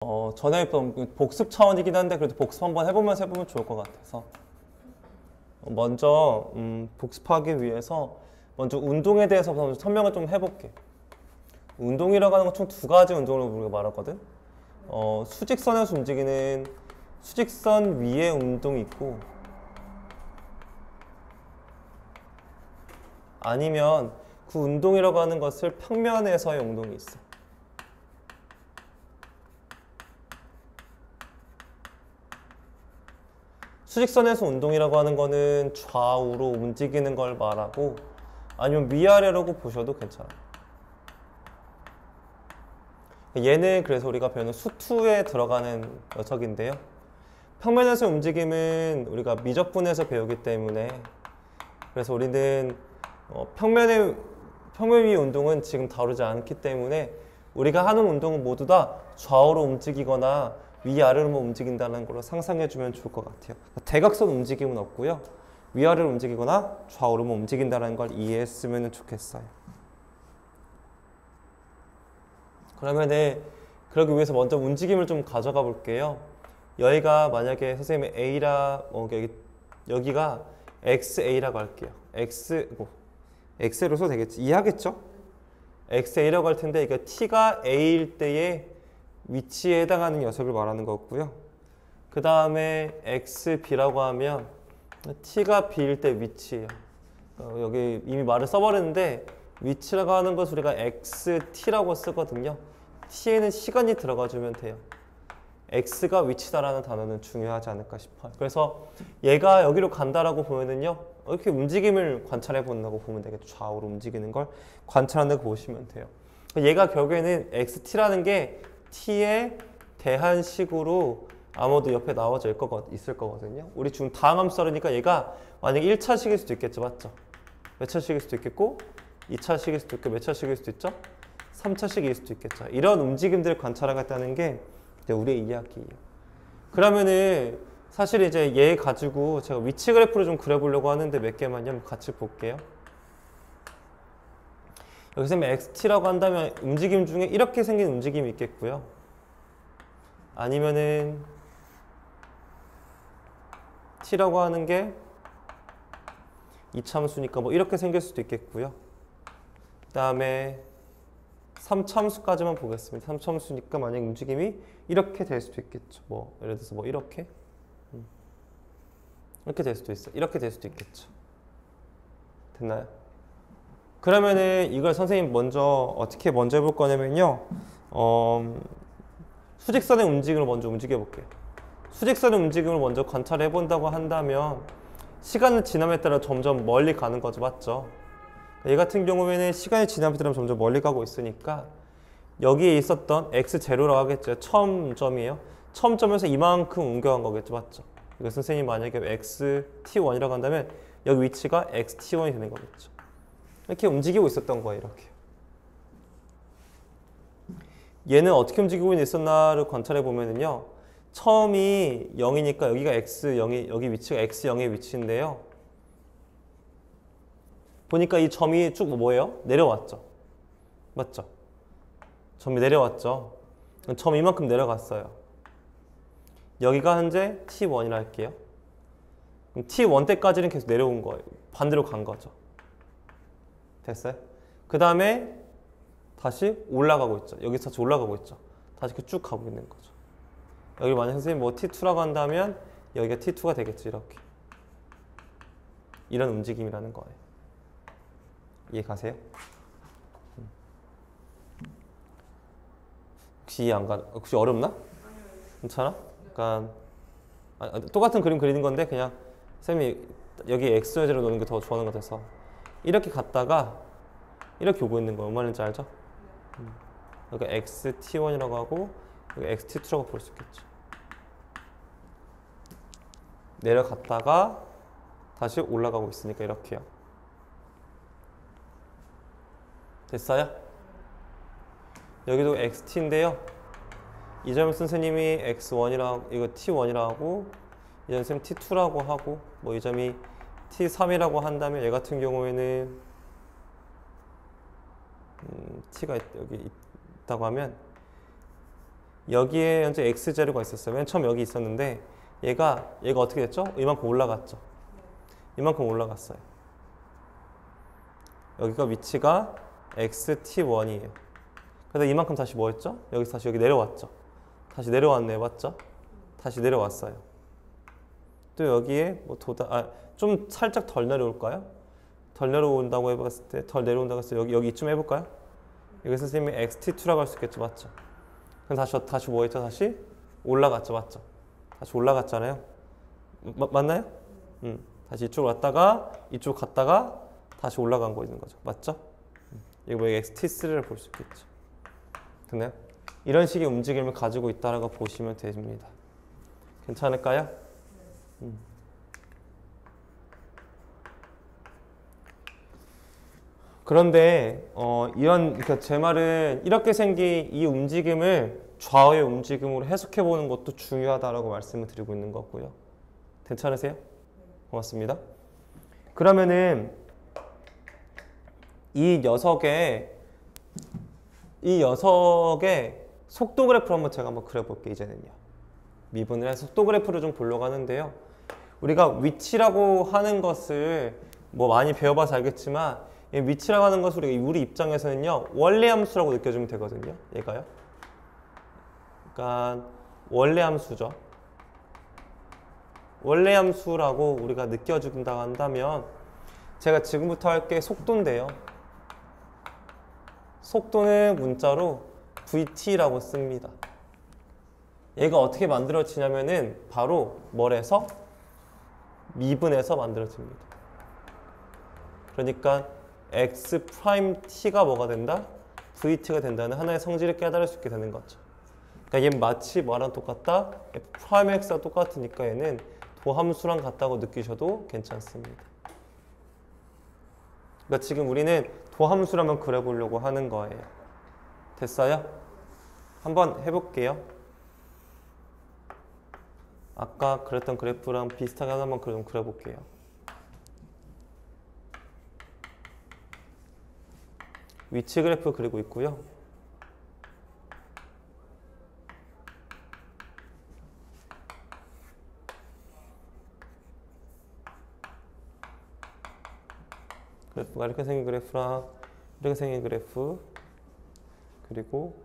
전에 복습 차원이긴 한데 그래도 복습 한번 해보면 좋을 것 같아서 먼저 복습하기 위해서 먼저 운동에 대해서 먼저 설명을 좀 해볼게. 운동이라고 하는 건 총 두 가지 운동을 우리가 말하거든. 수직선에서 움직이는 수직선 위의 운동이 있고 아니면 그 운동이라고 하는 것을 평면에서의 운동이 있어. 수직선에서 운동이라고 하는 거는 좌우로 움직이는 걸 말하고 아니면 위아래라고 보셔도 괜찮아. 얘는 그래서 우리가 배우는 수투에 들어가는 녀석인데요. 평면에서 움직임은 우리가 미적분에서 배우기 때문에 그래서 우리는 평면 위 운동은 지금 다루지 않기 때문에 우리가 하는 운동은 모두 다 좌우로 움직이거나 위아래로 움직인다는 걸로 상상해주면 좋을 것 같아요. 대각선 움직임은 없고요. 위아래로 움직이거나 좌우로 움직인다는 걸 이해했으면 좋겠어요. 그러면은 그러기 위해서 먼저 움직임을 좀 가져가 볼게요. 여기가 만약에 선생님이 A라 여기가 XA라고 할게요. X로 써도 되겠지? 이해하겠죠? XA라고 할 텐데 이게 T가 A일 때의 위치에 해당하는 녀석을 말하는 거고요. 그 다음에 XB라고 하면 T가 B일 때 위치예요. 여기 이미 말을 써버렸는데 위치라고 하는 것을 우리가 XT라고 쓰거든요. T에는 시간이 들어가주면 돼요. X가 위치다라는 단어는 중요하지 않을까 싶어요. 그래서 얘가 여기로 간다라고 보면은요, 이렇게 움직임을 관찰해 본다고 보면 되겠죠. 좌우로 움직이는 걸 관찰한다고 보시면 돼요. 얘가 결국에는 XT라는 게 T에 대한 식으로 아마도 옆에 나와져 있을 거거든요. 우리 지금 다항함수라니까 얘가 만약에 1차식일 수도 있겠죠. 맞죠? 몇 차식일 수도 있겠고 2차식일 수도 있고 몇 차식일 수도 있죠? 3차식일 수도 있겠죠. 이런 움직임들을 관찰하겠다는 게 우리의 이야기예요. 그러면은 사실 이제 얘 가지고 제가 위치 그래프를 좀 그려보려고 하는데 몇 개만요. 같이 볼게요. 여기서 XT라고 한다면 움직임 중에 이렇게 생긴 움직임이 있겠고요. 아니면은 T라고 하는 게 이참수니까 뭐 이렇게 생길 수도 있겠고요. 그 다음에 3참수까지만 보겠습니다. 3참수니까 만약 움직임이 이렇게 될 수도 있겠죠. 뭐 예를 들어서 뭐 이렇게 될 수도 있어. 이렇게 될 수도 있겠죠. 됐나요? 그러면은 이걸 선생님 어떻게 먼저 해볼 거냐면요. 수직선의 움직임을 먼저 움직여 볼게요. 수직선의 움직임을 먼저 관찰해 본다고 한다면 시간의 지남에 따라 점점 멀리 가는 거죠. 맞죠? 얘 같은 경우에는 시간이 지남에 따라 점점 멀리 가고 있으니까 여기에 있었던 x0라고 하겠죠. 처음 점이에요. 처음 점에서 이만큼 옮겨간 거겠죠. 맞죠? 이거 선생님 만약에 xt1이라고 한다면 여기 위치가 xt1이 되는 거겠죠. 이렇게 움직이고 있었던 거예요. 이렇게. 얘는 어떻게 움직이고 있었나를 관찰해 보면은요. 처음이 0이니까 여기가 x0이 여기 위치가 x0의 위치인데요. 보니까 이 점이 쭉 뭐예요? 내려왔죠. 맞죠? 점이 내려왔죠. 점 이만큼 내려갔어요. 여기가 현재 t1이라 할게요. 그럼 t1 때까지는 계속 내려온 거예요. 반대로 간 거죠. 됐어요? 그 다음에 다시 올라가고 있죠. 여기서 다시 올라가고 있죠. 다시 이렇게 쭉 가고 있는 거죠. 여기 만약 선생님 뭐 t2라고 한다면 여기가 t2가 되겠죠. 이렇게. 이런 움직임이라는 거예요. 이해 가세요? 혹시 이해 안 가? 혹시 어렵나? 괜찮아? 그러니까 똑같은 그림 그리는 건데 그냥 쌤이 여기 XYZ로 노는 게 더 좋아하는 것 같아서 이렇게 갔다가 이렇게 오고 있는 거예요. 뭔 말인지 알죠? 여기 XT1이라고 하고 여기 XT2라고 볼 수 있겠죠. 내려갔다가 다시 올라가고 있으니까 이렇게요. 됐어요? 여기도 XT인데요. 이 점을 선생님이 X1이라고 이거 T1이라고 하고 이 점 선생님 T2라고 하고 뭐 이 점이 T3이라고 한다면 얘 같은 경우에는 T가 여기 있다고 하면 여기에 현재 x 자료가 있었어요. 맨 처음 여기 있었는데 얘가 어떻게 됐죠? 이만큼 올라갔죠. 이만큼 올라갔어요. 여기가 위치가 xt1이에요. 그래서 이만큼 다시 뭐 했죠? 여기서 다시 여기 내려왔죠. 다시 내려왔네요. 맞죠? 다시 내려왔어요. 또 여기에 뭐 좀 살짝 덜 내려올까요? 덜 내려온다고 해봤을 때 덜 내려온다고 했을 때 여기 이쯤 해볼까요? 여기서 선생님이 xt2라고 할 수 있겠죠. 맞죠? 그럼 다시 뭐 했죠? 다시 올라갔죠. 맞죠? 다시 올라갔잖아요. 맞나요? 다시 이쪽으로 왔다가 이쪽 갔다가 다시 올라간 거 있는 거죠. 맞죠? 이거 뭐 xt3를 볼 수 있겠죠. 됐나요? 이런 식의 움직임을 가지고 있다라고 보시면 됩니다. 괜찮을까요? 그런데 그러니까 제 말은 이렇게 생긴 이 움직임을 좌우의 움직임으로 해석해 보는 것도 중요하다라고 말씀을 드리고 있는 거고요. 괜찮으세요? 고맙습니다. 그러면은 이 녀석의 속도 그래프를 한번 제가 한번 그려볼게요. 이제는요. 미분을 해서 속도 그래프를 좀 보려고 하는데요. 우리가 위치라고 하는 것을 뭐 많이 배워봐서 알겠지만 이 위치라고 하는 것을 우리 입장에서는요. 원래함수라고 느껴지면 되거든요. 얘가요. 그러니까 원래함수죠. 원래함수라고 우리가 느껴준다 한다면 제가 지금부터 할 게 속도인데요. 속도는 문자로 vt라고 씁니다. 얘가 어떻게 만들어지냐면은 바로 뭘해서 미분해서 만들어집니다. 그러니까 x'(t가) 뭐가 된다? vt가 된다는 하나의 성질을 깨달을 수 있게 되는 거죠. 그러니까 얘는 마치 뭐랑 똑같다? f'x와 똑같으니까 얘는 도함수랑 같다고 느끼셔도 괜찮습니다. 그러니까 지금 우리는 도함수를 한번 그려보려고 하는 거예요. 됐어요? 한번 해볼게요. 아까 그렸던 그래프랑 비슷하게 하나만 그려볼게요. 위치 그래프 그리고 있고요. 그래프가 이렇게 생긴 그래프랑 이렇게 생긴 그래프 그리고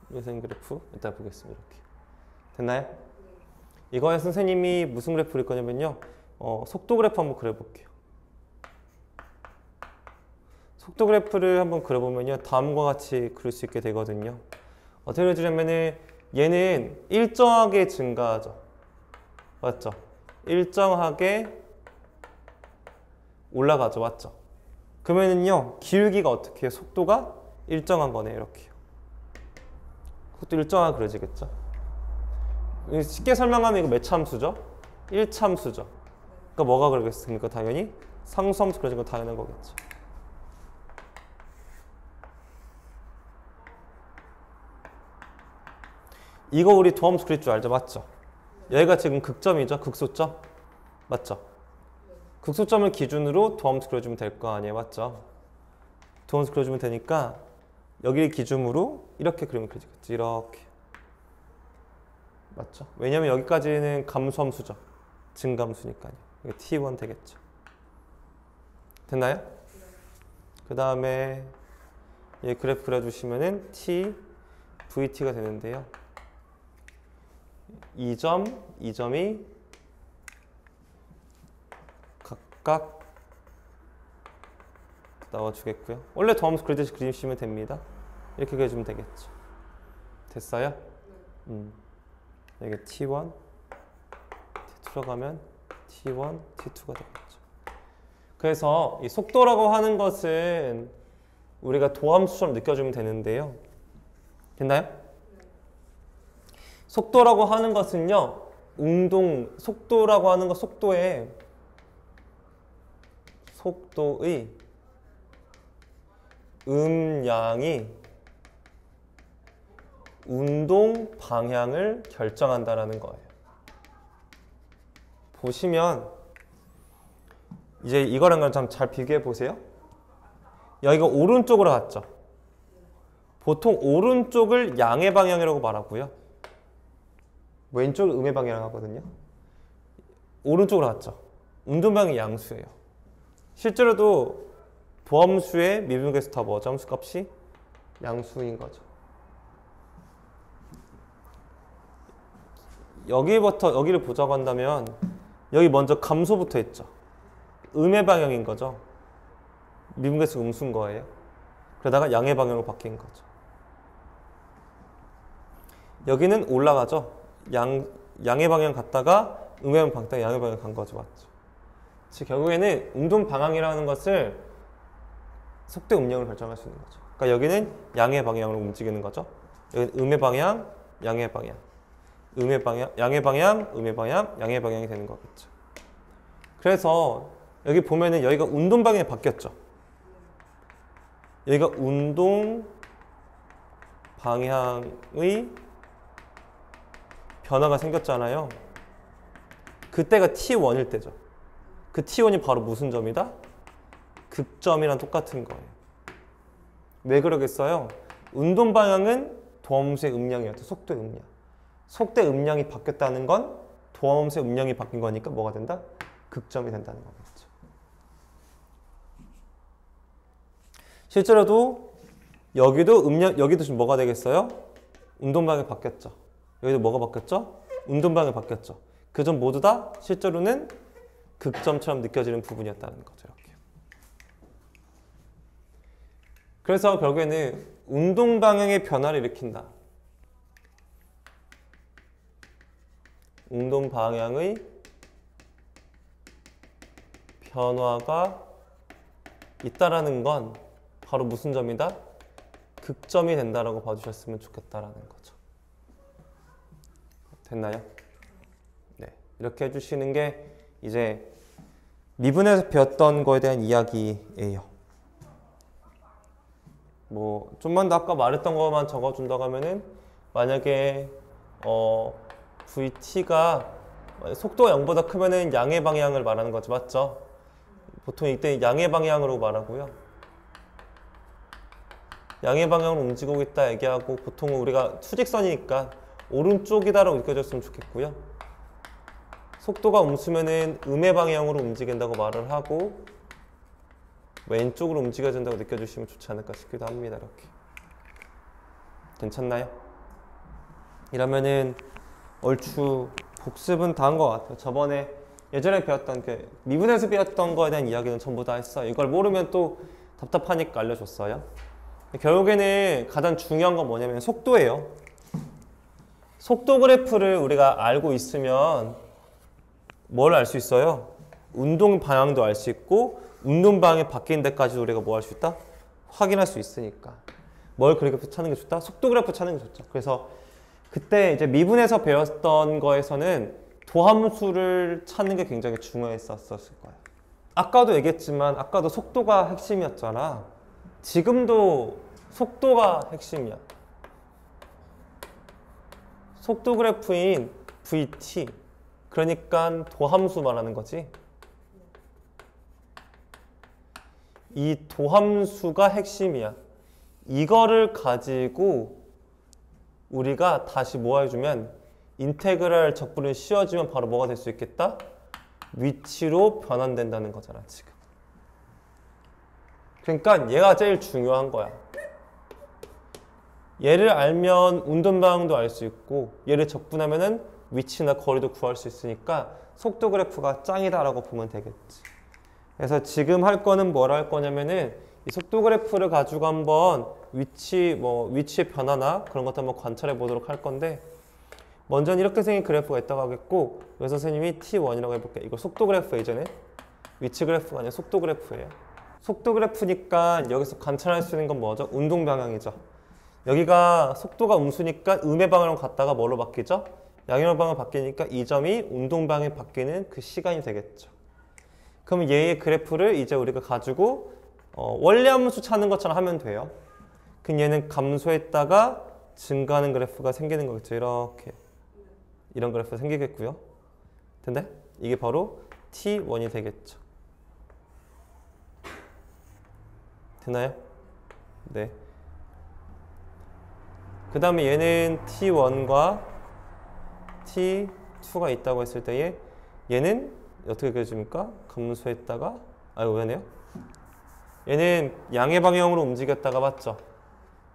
이렇게 생긴 그래프 이따 보겠습니다. 이렇게 됐나요? 이거에 선생님이 무슨 그래프 그릴 거냐면요. 속도 그래프 한번 그려볼게요. 속도 그래프를 한번 그려보면요. 다음과 같이 그릴 수 있게 되거든요. 어떻게 그려주냐면은 얘는 일정하게 증가하죠. 맞죠? 일정하게 올라가죠. 맞죠? 그러면은요. 기울기가 어떻게 해요? 속도가 일정한 거네요. 이렇게요. 그것도 일정하게 그려지겠죠? 쉽게 설명하면 이거 몇 참수죠? 1참수죠. 그러니까 뭐가 그러겠습니까? 당연히 상수함수 그려진 건 당연한 거겠죠. 이거 우리 도함수 그릴 줄 알죠? 맞죠? 여기가 지금 극점이죠? 극소점? 맞죠? 극소점을 기준으로 도함수 그려주면 될 거 아니에요? 맞죠? 도함수 그려주면 되니까 여기를 기준으로 이렇게 그리면 그려지겠죠? 이렇게. 맞죠? 왜냐면 여기까지는 감소함수죠. 증감수니까요. 이게 t1 되겠죠. 됐나요? 그 다음에 이 그래프 그려주시면은 t, vt가 되는데요. 2점, 2점이 각각 나와주겠고요. 원래 도함수 그리듯이 그리시면 됩니다. 이렇게 그려주면 되겠죠. 됐어요? 여기 t1, t2로 가면 t1, t2가 되겠죠. 그래서 이 속도라고 하는 것은 우리가 도함수처럼 느껴주면 되는데요. 됐나요? 속도라고 하는 것은요. 속도라고 하는 것 속도의 음량이 운동 방향을 결정한다라는 거예요. 보시면 이제 이거랑 좀 잘 비교해 보세요. 여기가 오른쪽으로 갔죠. 보통 오른쪽을 양의 방향이라고 말하고요. 왼쪽을 음의 방향이라고 하거든요. 오른쪽으로 갔죠. 운동방향이 양수예요. 실제로도 도함수의 미분계수 더 뭐죠? 함수 값이 양수인 거죠. 여기부터 여기를 보자고 한다면 여기 먼저 감소부터 했죠. 음의 방향인 거죠. 미분계수 음수인 거예요. 그러다가 양의 방향으로 바뀐 거죠. 여기는 올라가죠. 양의 방향 갔다가 음의 방향 바뀌다가 양의 방향 간 거죠. 맞죠? 즉 결국에는 운동 방향이라는 것을 속도 음량을 결정할 수 있는 거죠. 그러니까 여기는 양의 방향으로 움직이는 거죠. 여기는 음의 방향, 양의 방향, 음의 방향, 양의 방향, 음의 방향, 양의 방향이 되는 거겠죠. 그래서 여기 보면은 여기가 운동 방향이 바뀌었죠. 여기가 운동 방향의 변화가 생겼잖아요. 그때가 T1일 때죠. 그 T1이 바로 무슨 점이다? 극점이랑 똑같은 거예요. 왜 그러겠어요? 운동 방향은 도함수의 음량이었죠. 속도의 음량. 속도의 음량이 바뀌었다는 건 도함수의 음량이 바뀐 거니까 뭐가 된다? 극점이 된다는 거겠죠. 실제로도 여기도 여기도 지금 뭐가 되겠어요? 운동 방향이 바뀌었죠. 여기도 뭐가 바뀌었죠? 운동 방향이 바뀌었죠. 그 점 모두 다 실제로는 극점처럼 느껴지는 부분이었다는 거죠. 이렇게. 그래서 결국에는 운동 방향의 변화를 일으킨다. 운동 방향의 변화가 있다라는 건 바로 무슨 점이다? 극점이 된다라고 봐주셨으면 좋겠다라는 거죠. 됐나요? 네, 이렇게 해주시는 게 이제 미분에서 배웠던 거에 대한 이야기예요. 뭐 좀만 더 아까 말했던 것만 적어준다고 하면은 만약에 VT가 속도가 0보다 크면은 양의 방향을 말하는 거죠. 맞죠? 보통 이때 양의 방향으로 말하고요. 양의 방향으로 움직이고 있다 얘기하고 보통 우리가 수직선이니까 오른쪽이다라고 느껴졌으면 좋겠고요. 속도가 음수면은 음의 방향으로 움직인다고 말을 하고 왼쪽으로 움직여진다고 느껴주시면 좋지 않을까 싶기도 합니다. 이렇게. 괜찮나요? 이러면은 얼추 복습은 다 한 것 같아요. 저번에 예전에 배웠던 그 미분에서 배웠던 거에 대한 이야기는 전부 다 했어요. 이걸 모르면 또 답답하니까 알려줬어요. 결국에는 가장 중요한 건 뭐냐면 속도예요. 속도 그래프를 우리가 알고 있으면 뭘 알 수 있어요? 운동 방향도 알 수 있고 운동 방향이 바뀐 데까지도 우리가 뭐 할 수 있다? 확인할 수 있으니까. 뭘 그래프 찾는 게 좋다? 속도 그래프 찾는 게 좋죠. 그래서 그때 이제 미분에서 배웠던 거에서는 도함수를 찾는 게 굉장히 중요했었을 거예요. 아까도 얘기했지만 아까도 속도가 핵심이었잖아. 지금도 속도가 핵심이야. 속도 그래프인 VT, 그러니까 도함수 말하는 거지. 이 도함수가 핵심이야. 이거를 가지고 우리가 다시 모아주면 인테그랄 적분을 씌워주면 바로 뭐가 될 수 있겠다? 위치로 변환된다는 거잖아, 지금. 그러니까 얘가 제일 중요한 거야. 얘를 알면 운동 방향도 알 수 있고 얘를 적분하면은 위치나 거리도 구할 수 있으니까 속도 그래프가 짱이다라고 보면 되겠지. 그래서 지금 할 거는 뭘 할 거냐면은 이 속도 그래프를 가지고 한번 위치의 변화나 그런 것도 한번 관찰해 보도록 할 건데 먼저는 이렇게 생긴 그래프가 있다고 하겠고 여기서 선생님이 T1이라고 해볼게요. 이거 속도 그래프 예전에 위치 그래프가 아니라 속도 그래프예요. 속도 그래프니까 여기서 관찰할 수 있는 건 뭐죠? 운동 방향이죠. 여기가 속도가 음수니까 음의 방향으로 갔다가 뭐로 바뀌죠? 양의 방향으로 바뀌니까 이 점이 운동 방향이 바뀌는 그 시간이 되겠죠. 그럼 얘의 그래프를 이제 우리가 가지고 원리함수 찾는 것처럼 하면 돼요. 그럼 얘는 감소했다가 증가하는 그래프가 생기는 거겠죠. 이렇게 이런 그래프가 생기겠고요. 근데 이게 바로 T1이 되겠죠. 되나요? 네. 그 다음에 얘는 T1과 T2가 있다고 했을 때에 얘는 어떻게 그려집니까? 감소했다가 왜네요? 얘는 양의 방향으로 움직였다가 맞죠?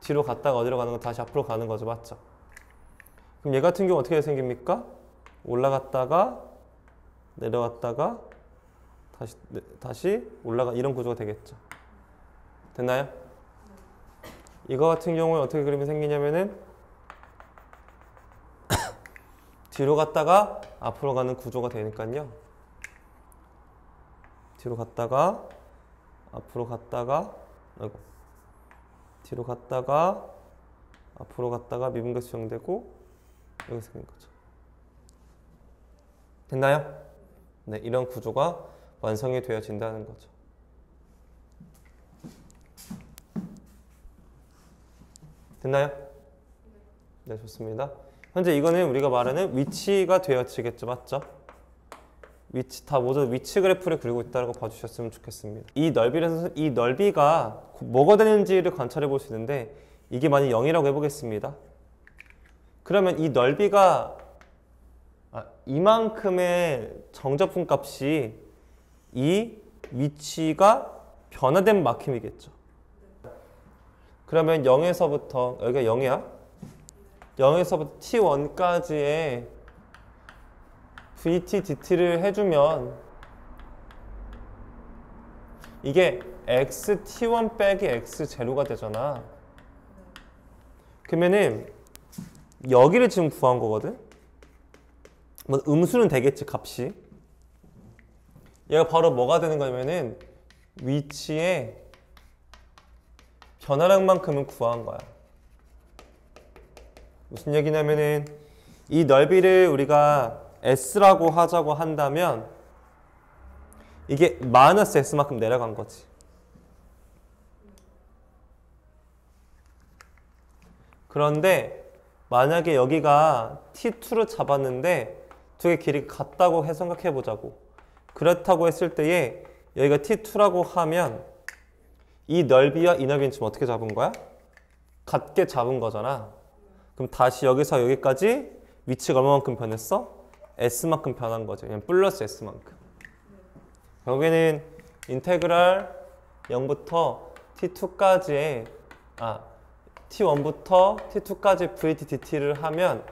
뒤로 갔다가 어디로 가는 거 다시 앞으로 가는 거죠, 맞죠? 그럼 얘 같은 경우 어떻게 생깁니까? 올라갔다가 내려갔다가 다시 올라가 이런 구조가 되겠죠. 됐나요? 이거 같은 경우에 어떻게 그림이 생기냐면은 뒤로 갔다가 앞으로 가는 구조가 되니까요. 뒤로 갔다가 앞으로 갔다가 뒤로 갔다가 앞으로 갔다가 미분계 수정되고 여기서 생긴 거죠. 됐나요? 네, 이런 구조가 완성이 되어진다는 거죠. 됐나요? 네, 좋습니다. 현재 이거는 우리가 말하는 위치가 되어지겠죠, 맞죠? 위치 다 모두 위치 그래프를 그리고 있다고 봐주셨으면 좋겠습니다. 이 넓이가 뭐가 되는지를 관찰해 볼 수 있는데 이게 만약 0이라고 해보겠습니다. 그러면 이 넓이가 이만큼의 정적분 값이 이 위치가 변화된 만큼이겠죠. 그러면 0에서부터 여기가 0이야. 0에서부터 t1까지의 vt, dt를 해주면 이게 xt1 빼기 x0가 되잖아. 그러면은 여기를 지금 구한 거거든. 뭐 음수는 되겠지, 값이. 얘가 바로 뭐가 되는 거냐면은 위치의 변화량만큼은 구한 거야. 무슨 얘기냐면은 이 넓이를 우리가 s라고 하자고 한다면 이게 마이너스 s만큼 내려간 거지. 그런데 만약에 여기가 t2를 잡았는데 두 개 길이가 같다고 생각해 보자고. 그렇다고 했을 때에 여기가 t2라고 하면 이 넓이와 이 넓이는 지금 어떻게 잡은 거야? 같게 잡은 거잖아. 그럼 다시 여기서 여기까지 위치가 얼마만큼 변했어? s만큼 변한 거죠. 그냥 플러스 s만큼. 여기는 인테그랄 0부터 t2까지의 t1부터 t2까지 vt dt를 하면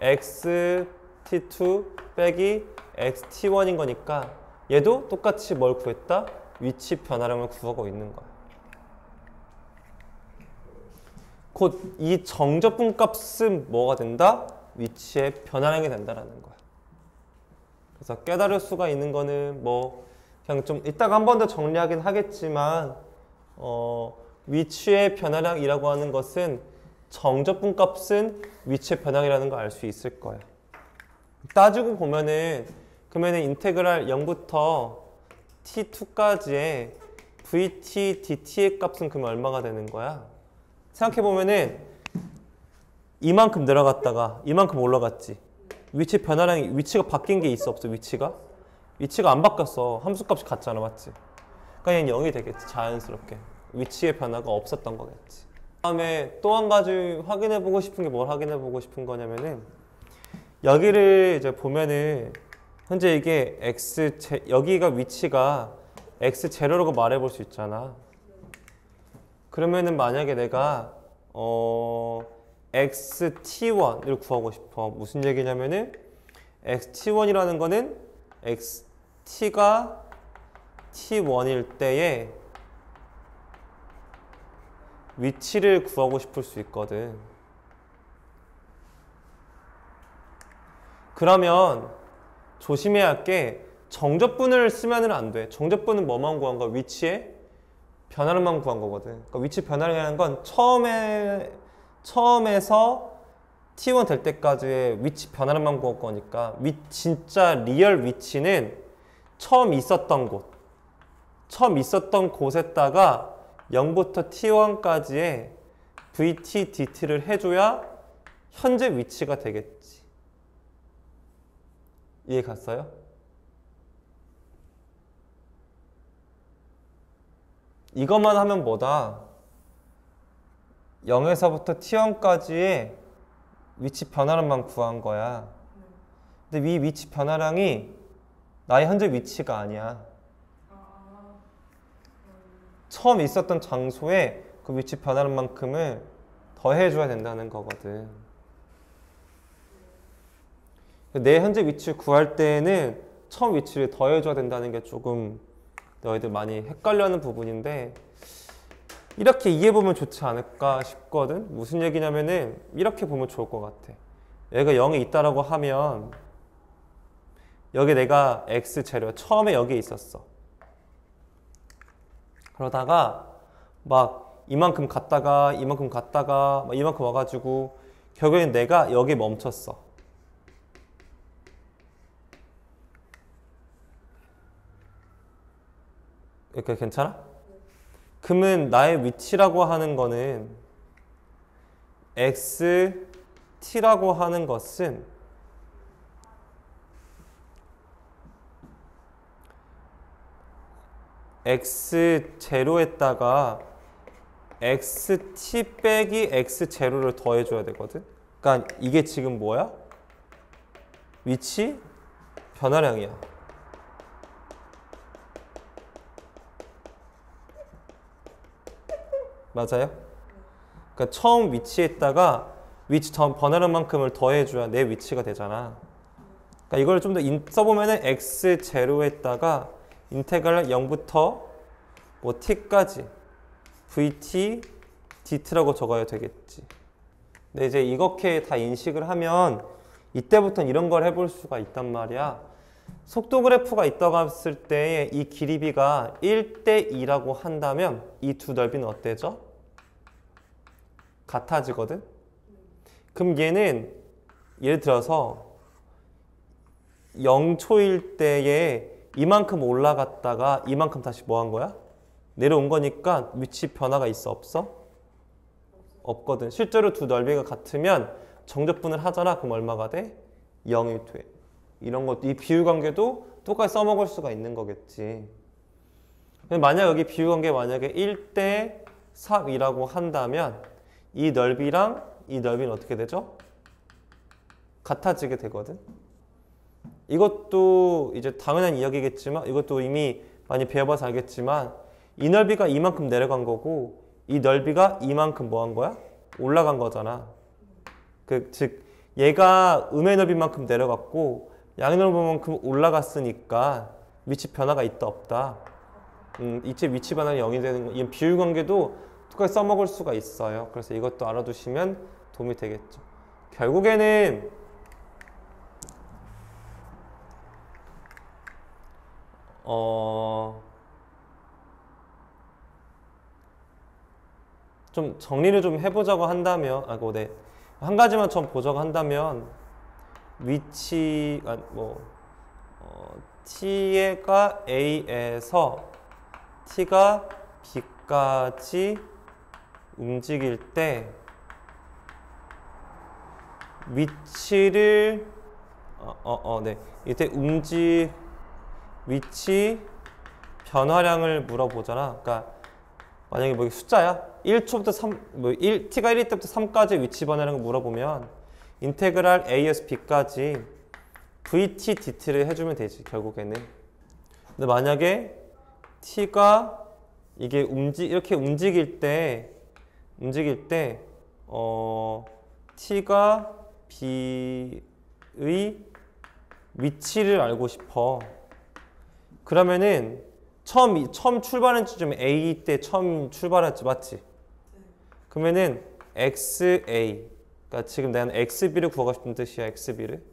x t2 빼기 x t1인 거니까 얘도 똑같이 뭘 구했다? 위치 변화량을 구하고 있는 거야. 곧 이 정적분 값은 뭐가 된다? 위치의 변화량이 된다라는 거야. 그래서 깨달을 수가 있는 거는 뭐 그냥 좀 이따가 한 번 더 정리하긴 하겠지만 위치의 변화량이라고 하는 것은 정적분 값은 위치의 변화량이라는 걸 알 수 있을 거야. 따지고 보면은 그러면은 인테그랄 0부터 t2까지의 vt, dt의 값은 그러면 얼마가 되는 거야? 생각해보면은 이만큼 내려갔다가 이만큼 올라갔지. 위치 변화량이 위치가 바뀐 게 있어 없어? 위치가 안 바뀌었어. 함수값이 같잖아, 맞지? 그러니까 0이 되겠지, 자연스럽게. 위치의 변화가 없었던 거겠지. 그다음에 또 한 가지 확인해보고 싶은 게 뭘 확인해보고 싶은 거냐면은 여기를 이제 보면은 현재 이게 여기가 위치가 x0라고 말해볼 수 있잖아. 그러면은 만약에 내가 xt1을 구하고 싶어. 무슨 얘기냐면은 xt1이라는 거는 t가 t1일 때에 위치를 구하고 싶을 수 있거든. 그러면 조심해야 할 게 정적분을 쓰면은 안 돼. 정적분은 뭐만 구한 거야? 위치의 변화량만 구한 거거든. 그러니까 위치 변화량이라는 건 처음에서 t1 될 때까지의 위치 변화량만 구할 거니까 진짜 리얼 위치는 처음 있었던 곳에다가 0부터 t1까지의 vt, dt를 해줘야 현재 위치가 되겠지. 이해 갔어요? 이것만 하면 뭐다? 0에서부터 t1까지의 위치 변화량만 구한 거야. 근데 이 위치 변화량이 나의 현재 위치가 아니야. 처음 있었던 장소에 그 위치 변화량만큼을 더해줘야 된다는 거거든. 내 현재 위치를 구할 때에는 처음 위치를 더해줘야 된다는 게 조금 너희들 많이 헷갈려하는 부분인데 이렇게 이해해보면 좋지 않을까 싶거든. 무슨 얘기냐면은 이렇게 보면 좋을 것 같아. 얘가 0이 있다라고 하면 여기 내가 x 재료야. 처음에 여기에 있었어. 그러다가 막 이만큼 갔다가 이만큼 갔다가 막 이만큼 와가지고 결국엔 내가 여기에 멈췄어. 이렇게 괜찮아? 그러면 나의 위치라고 하는 거는 xt라고 하는 것은 x0에다가 xt 빼기 x0를 더해줘야 되거든. 그러니까 이게 지금 뭐야? 위치 변화량이야. 맞아요? 그러니까 처음 위치에다가 위치 변화량만큼을 더해줘야 내 위치가 되잖아. 그러니까 이걸 좀 더 써보면은 x0에다가 인테그랄 0부터 뭐 t까지 vt dt라고 적어야 되겠지. 근데 이제 이렇게 다 인식을 하면 이때부터는 이런 걸 해볼 수가 있단 말이야. 속도 그래프가 있다고 했을 때 이 길이비가 1대 2라고 한다면 이 두 넓이는 어때져? 같아지거든? 그럼 얘는 예를 들어서 0초일 때에 이만큼 올라갔다가 이만큼 다시 뭐 한 거야? 내려온 거니까 위치 변화가 있어? 없어? 없거든. 실제로 두 넓이가 같으면 정적분을 하잖아. 그럼 얼마가 돼? 0이 돼. 이런 것도 이 비율관계도 똑같이 써먹을 수가 있는 거겠지. 만약 여기 비율관계 만약에 1대 3이라고 한다면 이 넓이랑 이 넓이는 어떻게 되죠? 같아지게 되거든. 이것도 이제 당연한 이야기겠지만 이것도 이미 많이 배워봐서 알겠지만 이 넓이가 이만큼 내려간 거고 이 넓이가 이만큼 뭐 한 거야? 올라간 거잖아. 즉 얘가 음의 넓이만큼 내려갔고 양의 넓이만큼 올라갔으니까 위치 변화가 있다 없다. 이때 위치 변화가 0이 되는 거. 이 비율관계도 똑같이 써먹을 수가 있어요. 그래서 이것도 알아두시면 도움이 되겠죠. 결국에는 좀 정리를 좀 해보자고 한다면 네. 한 가지만 좀 보자고 한다면 위치가 t가 a에서 t가 b까지 움직일 때 위치를 네. 이때 위치 변화량을 물어보잖아. 그러니까 만약에 뭐 숫자야. 1초부터 3, t가 1일 때부터 3까지 위치 변화량을 물어보면 인테그랄 a에서 b까지 vt dt를 해주면 되지 결국에는. 근데 만약에 t가 이게 이렇게 움직일 때 t가 b의 위치를 알고 싶어. 그러면은 처음 출발한 지점 A 때 처음 출발했지, 맞지? 그러면은 XA, 그러니까 지금 내가 XB를 구하고 싶은 뜻이야, XB를.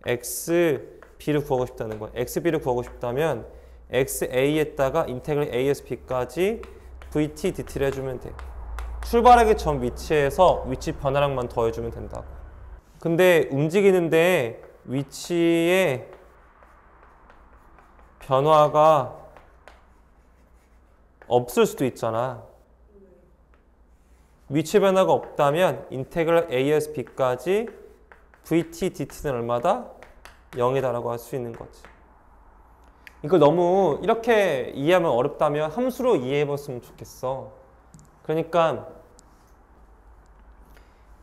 XB를 구하고 싶다는 거야. XB를 구하고 싶다면 XA에다가 인테그랄 A에서 B까지 VT, DT를 해주면 돼. 출발하기 전 위치에서 위치 변화량만 더해주면 된다고. 근데 움직이는데 위치에 변화가 없을 수도 있잖아. 위치 변화가 없다면 인테그랄 A에서 B까지 VT, DT는 얼마다? 0이다라고 할 수 있는 거지. 이걸 너무 이렇게 이해하면 어렵다면 함수로 이해해봤으면 좋겠어. 그러니까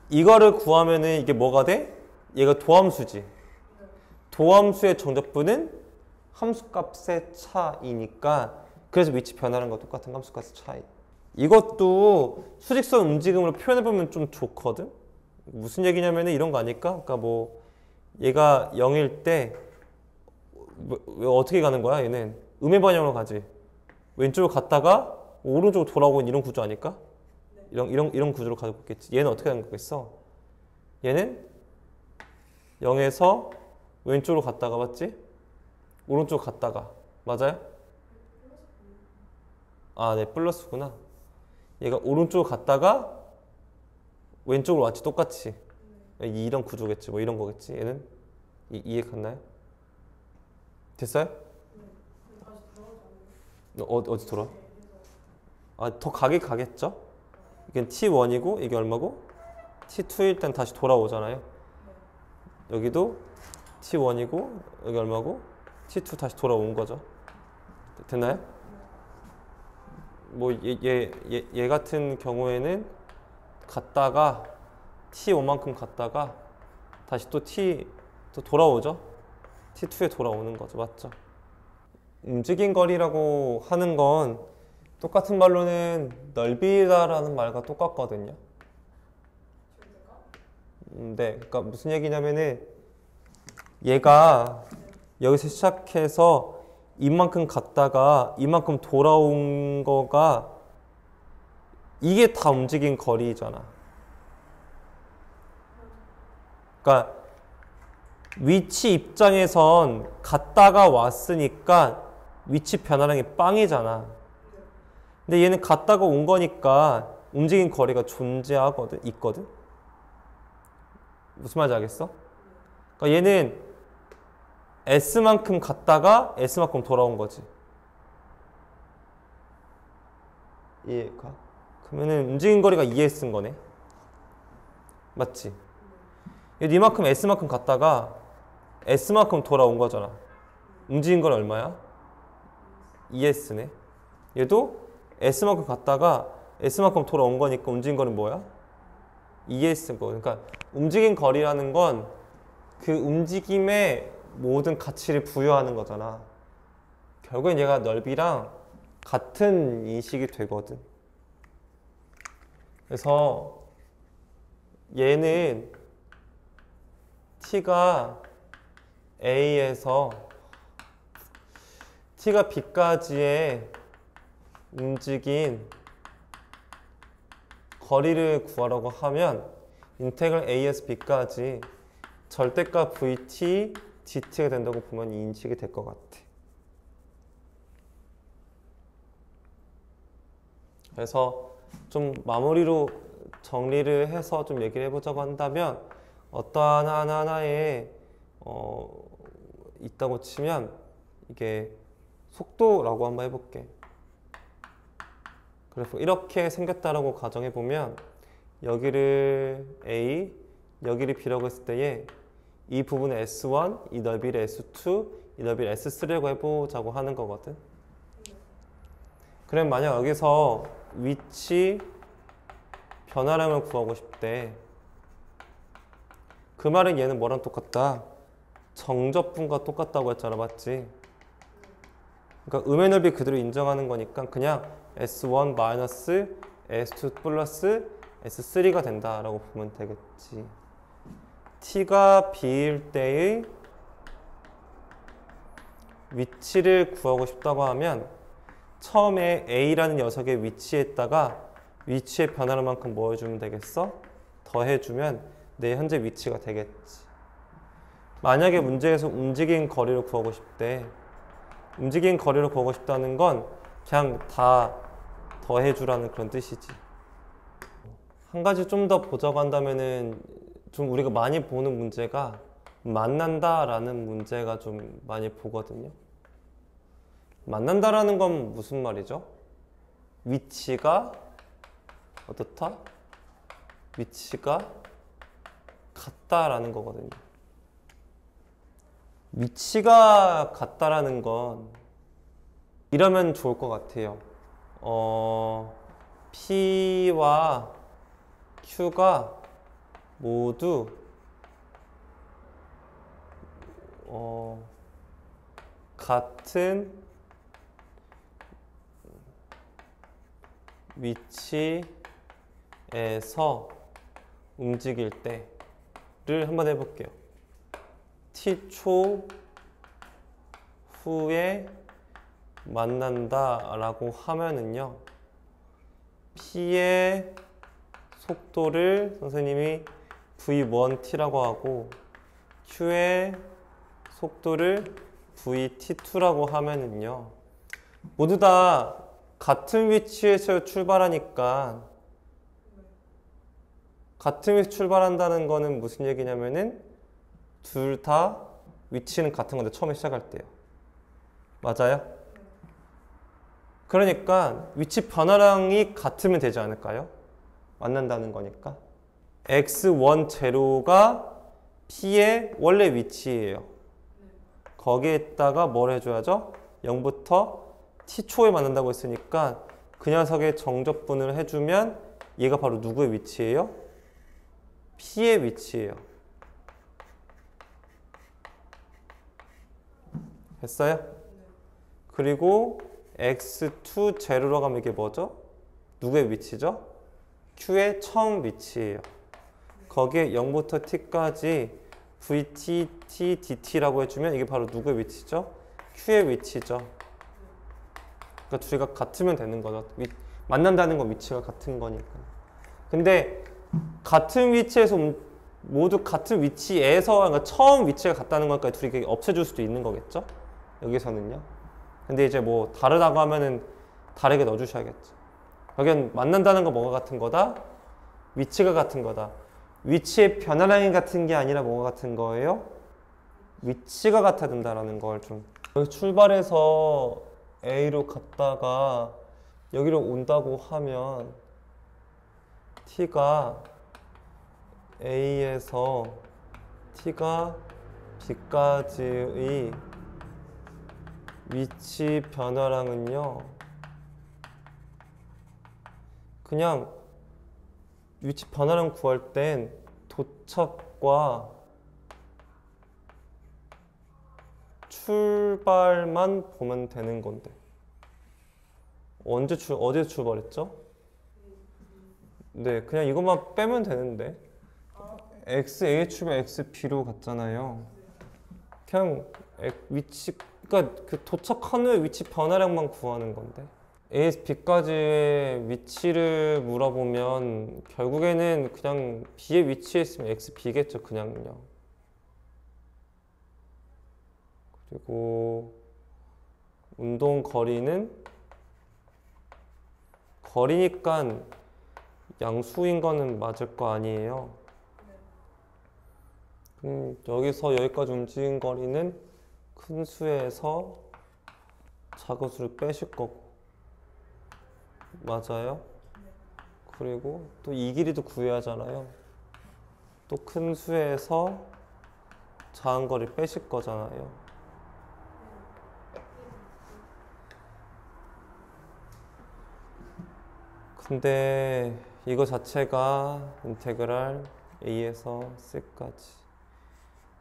이거를 구하면은 이게 뭐가 돼? 얘가 도함수지. 도함수의 정적분은 함수값의 차이니까 그래서 위치 변하는 거 똑같은 함수값의 차이. 이것도 수직선 움직임으로 표현해보면 좀 좋거든? 무슨 얘기냐면은 이런 거 아닐까? 그러니까 뭐 얘가 0일 때 왜 어떻게 가는 거야? 얘는 음의 방향으로 가지. 왼쪽으로 갔다가 오른쪽으로 돌아오는 이런 구조 아닐까? 이런 구조로 가고 있겠지. 얘는 어떻게 가는 거겠어? 얘는 0에서 왼쪽으로 갔다가 맞지? 오른쪽으로 갔다가 맞아요? 아, 네, 플러스구나. 얘가 오른쪽으로 갔다가 왼쪽으로 왔지, 똑같이. 이런 구조겠지, 뭐 이런 거겠지. 얘는 이해 갔나요? 됐어요? 어디 돌아? 아, 더 가게 가겠죠? 이건 T1이고 이게 얼마고? T2일 땐 다시 돌아오잖아요. 여기도 T1이고 여기 얼마고? T2 다시 돌아온 거죠. 됐나요? 뭐 얘 같은 경우에는 갔다가 T1만큼 갔다가 다시 또 또 돌아오죠. T2에 돌아오는 거죠. 맞죠? 움직인 거리라고 하는 건 똑같은 말로는 넓이다라는 말과 똑같거든요. 네, 그러니까 무슨 얘기냐면은 얘가 여기서 시작해서 이만큼 갔다가 이만큼 돌아온 거가 이게 다 움직인 거리잖아. 그러니까 위치 입장에선 갔다가 왔으니까 위치 변화량이 빵이잖아. 근데 얘는 갔다가 온 거니까 움직인 거리가 있거든. 무슨 말인지 알겠어? 그러니까 얘는 S만큼 갔다가 S만큼 돌아온 거지. 이해가? 그러면은 움직인 거리가 2S인 거네. 맞지? 얘도 이만큼 S만큼 갔다가 S만큼 돌아온 거잖아. 움직인 거리 얼마야? 2S네. 얘도 S만큼 갔다가 S만큼 돌아온 거니까 움직인 거리는 뭐야? 2S인 거. 그러니까 움직인 거리라는 건 그 움직임에 모든 가치를 부여하는 거잖아. 결국엔 얘가 넓이랑 같은 인식이 되거든. 그래서 얘는 T가 A에서 T가 B까지의 움직인 거리를 구하라고 하면 인테그랄 A에서 B까지 절대값 VT, DT가 된다고 보면 이 인식이 될 것 같아. 그래서 좀 마무리로 정리를 해서 좀 얘기를 해보자고 한다면 어떠한 하나하나에 있다고 치면 이게 속도라고 한번 해볼게. 그래서 이렇게 생겼다라고 가정해보면 여기를 A, 여기를 B라고 했을 때에 이 부분을 S1, 이 넓이를 S2, 이 넓이를 S3라고 해보자고 하는 거거든. 그럼 만약 여기서 위치 변화량을 구하고 싶대. 그 말은 얘는 뭐랑 똑같다? 정적분과 똑같다고 했잖아, 맞지? 그러니까 음의 넓이 그대로 인정하는 거니까 그냥 S1 마이너스 S2 플러스 S3가 된다라고 보면 되겠지. T가 B일 때의 위치를 구하고 싶다고 하면 처음에 A라는 녀석의 위치에다가 위치의 변화만큼 뭐 해주면 되겠어? 더해주면 내 현재 위치가 되겠지. 만약에 문제에서 움직인 거리를 구하고 싶대. 움직인 거리를 구하고 싶다는 건 그냥 다 더해주라는 그런 뜻이지. 한 가지 좀 더 보자고 한다면은 좀 우리가 많이 보는 문제가 만난다라는 문제가 좀 많이 보거든요. 만난다라는 건 무슨 말이죠? 위치가 어떻다? 위치가 같다라는 거거든요. 위치가 같다라는 건 이러면 좋을 것 같아요. P와 Q가 모두 같은 위치에서 움직일 때를 한번 해볼게요. t초 후에 만난다 라고 하면은요, P의 속도를 선생님이 v1t라고 하고 Q의 속도를 vt2라고 하면은요, 모두 다 같은 위치에서 출발하니까, 같은 위치에서 출발한다는 거는 무슨 얘기냐면은 둘 다 위치는 같은 건데 처음에 시작할 때요. 맞아요? 그러니까 위치 변화량이 같으면 되지 않을까요? 만난다는 거니까. x1, 제로가 P의 원래 위치예요. 거기에다가 뭘 해줘야죠? 0부터 t초에 만난다고 했으니까 그 녀석의 정적분을 해주면 얘가 바로 누구의 위치예요? P의 위치예요. 됐어요? 그리고 x2 제로로 가면 이게 뭐죠? 누구의 위치죠? Q의 처음 위치예요. 거기에 0부터 t까지 vt, t, dt라고 해주면 이게 바로 누구의 위치죠? Q의 위치죠. 그러니까 둘이가 같으면 되는 거죠. 만난다는 건 위치가 같은 거니까. 근데 같은 위치에서 모두 같은 위치에서, 그러니까 처음 위치가 같다는 거니까 둘이 없애줄 수도 있는 거겠죠? 여기서는요. 근데 이제 뭐 다르다고 하면은 다르게 넣어주셔야겠죠. 여긴 만난다는 거 뭐가 같은 거다? 위치가 같은 거다. 위치의 변화량이 같은 게 아니라 뭐가 같은 거예요? 위치가 같아야 된다라는 걸 좀. 여기 출발해서 A로 갔다가 여기로 온다고 하면 T가 A에서 T가 B까지의 위치 변화량은요, 그냥 위치 변화량 구할 땐 도착과 출발만 보면 되는 건데, 어디에 출발했죠? 네, 그냥 이것만 빼면 되는데, xa의 출발 xb로 갔잖아요. 그냥 위치, 그러니까 그 도착한 후에 위치 변화량만 구하는 건데, A에서 B까지의 위치를 물어보면 결국에는 그냥 B의 위치에 있으면 XB겠죠, 그냥요. 그리고 운동 거리는 거리니까 양수인 거는 맞을 거 아니에요. 여기서 여기까지 움직인 거리는 큰 수에서 작은 수를 빼실 거고, 맞아요? 그리고 또 이 길이도 구해야 하잖아요. 또 큰 수에서 작은 거리 빼실 거잖아요. 근데 이거 자체가 인테그랄 a에서 c까지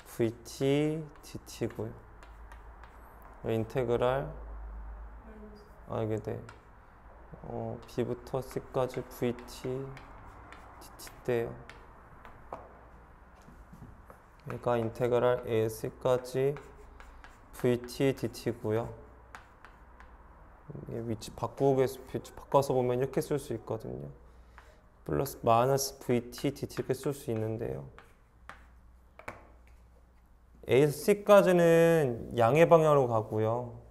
vt dt고요. 인테그랄 이게 돼. b부터 c까지 vt dt대요. 그러니까 인테그랄 a에서 c까지 vt dt고요. 위치 바꿔서 보면 이렇게 쓸 수 있거든요. 플러스 마이너스 vt dt 이렇게 쓸 수 있는데요. A에서 C까지는 양의 방향으로 가고요.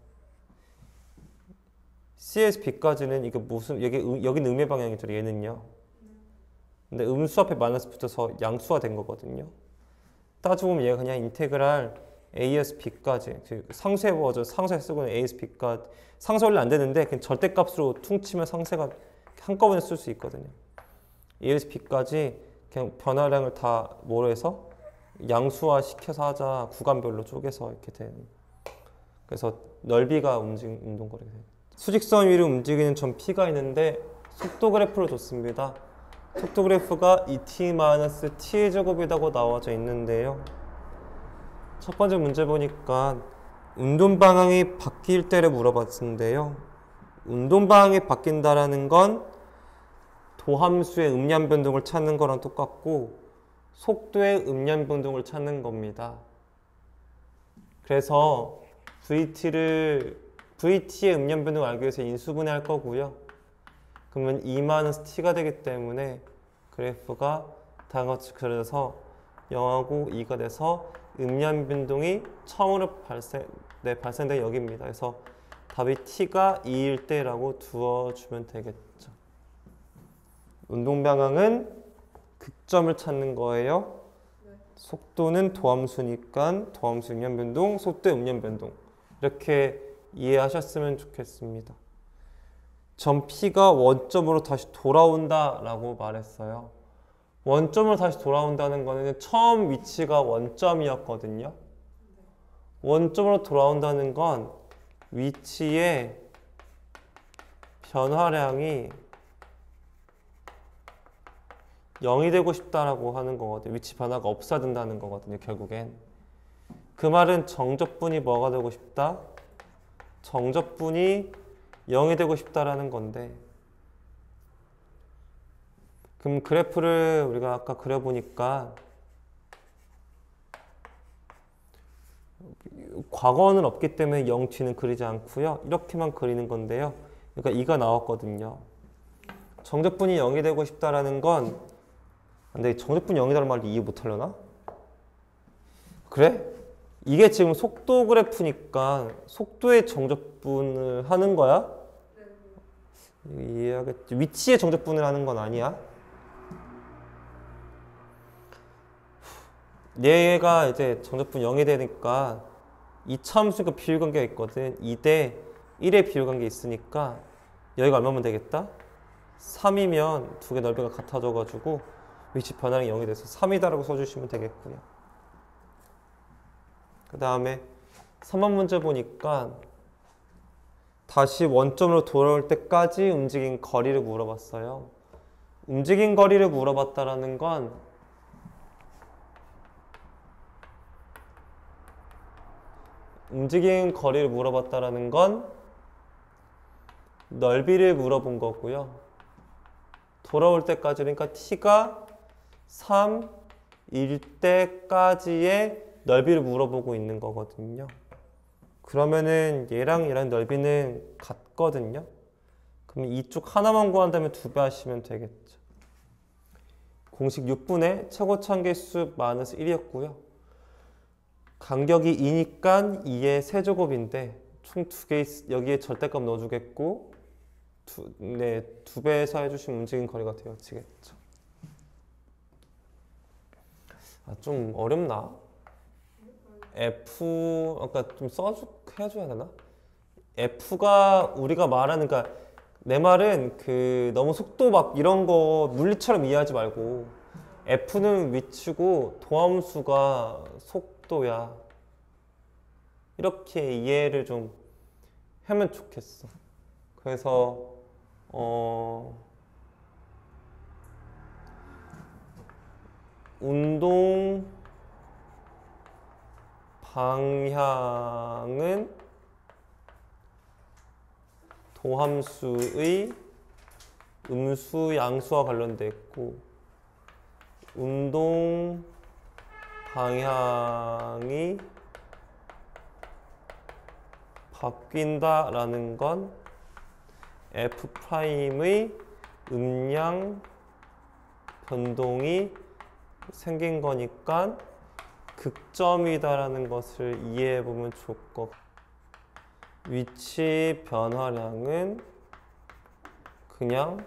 C에서 B까지는 이게 무슨 여기는 음의 방향이죠. 얘는요. 근데 음수 앞에 마이너스 붙어서 양수가 된 거거든요. 따져보면 얘가 그냥 인테그랄 A에서 B까지, 상쇄 버전, 상쇄 쓰고는 A에서 B까지, 상쇄 원래 안 되는데 그냥 절대값으로 퉁치면 상쇄가 한꺼번에 쓸 수 있거든요. A에서 B까지 그냥 변화량을 다 뭐로 해서 양수화 시켜서 하자, 구간별로 쪼개서 이렇게 되는. 그래서 넓이가 운동거리가 돼요. 수직선 위로 움직이는 점 P가 있는데 속도 그래프를 줬습니다. 속도 그래프가 2t-t의 제곱이라고 나와져 있는데요. 첫 번째 문제 보니까 운동 방향이 바뀔 때를 물어봤는데요. 운동 방향이 바뀐다라는 건 도함수의 음량 변동을 찾는 거랑 똑같고 속도의 음량 변동을 찾는 겁니다. 그래서 VT의 음량 변동을 알기 위해서 인수분해할 거고요. 그러면 2-t가 되기 때문에 그래프가 다음과 같이 그려져서 0하고 2가 돼서 음량 변동이 처음으로 발생된 여기입니다. 그래서 답이 t가 2일 때라고 두어주면 되겠죠. 운동 방향은 극점을 찾는 거예요. 속도는 도함수니까 도함수 음량 변동, 속도의 음량 변동. 이렇게 이해하셨으면 좋겠습니다. 점 P가 원점으로 다시 돌아온다 라고 말했어요. 원점으로 다시 돌아온다는 거는 처음 위치가 원점이었거든요. 원점으로 돌아온다는 건 위치의 변화량이 0이 되고 싶다라고 하는 거거든요. 위치 변화가 없어야 된다는 거거든요, 결국엔. 그 말은 정적분이 뭐가 되고 싶다? 정적분이 0이 되고 싶다라는 건데, 그럼 그래프를 우리가 아까 그려보니까 과거는 없기 때문에 0뒤는 그리지 않고요. 이렇게만 그리는 건데요. 그러니까 2가 나왔거든요. 정적분이 0이 되고 싶다라는 건, 근데 정적분이 0이라는 말을 이해 못하려나? 그래? 이게 지금 속도 그래프니까 속도의 정적분을 하는 거야? 이해하겠지. 위치의 정적분을 하는 건 아니야. 얘가 이제 정적분 0이 되니까 이 차함수가 비율관계가 있거든. 2대 1의 비율관계 있으니까 여기가 얼마면 되겠다? 3이면 두 개 넓이가 같아져가지고 위치 변화량이 0이 돼서 3이다라고 써주시면 되겠고요. 그 다음에 3번 문제 보니까 다시 원점으로 돌아올 때까지 움직인 거리를 물어봤어요. 움직인 거리를 물어봤다라는 건 넓이를 물어본 거고요. 돌아올 때까지, 그러니까 t가 3일 때까지의 넓이를 물어보고 있는 거거든요. 그러면은 얘랑 넓이는 같거든요. 그럼 이쪽 하나만 구한다면 2배 하시면 되겠죠. 공식 6분의 최고 참개수 마이너스 1이었고요. 간격이 2니까 2의 세제곱인데 총 2개 여기에 절대값 넣어주겠고 2배에서 해주신 움직인 거리가 되어지겠죠. 좀 어렵나? F 아까 좀 해줘야 되나? F가 우리가 말하는, 그러니까 내 말은 너무 속도 막 이런 거 물리처럼 이해하지 말고 F는 위치고 도함수가 속도야. 이렇게 이해를 좀 하면 좋겠어. 그래서 운동 방향은 도함수의 음수, 양수와 관련돼 있고 운동 방향이 바뀐다라는 건 F'의 음량 변동이 생긴 거니까 극점이다라는 것을 이해해 보면 좋을 것 같아요. 위치 변화량은 그냥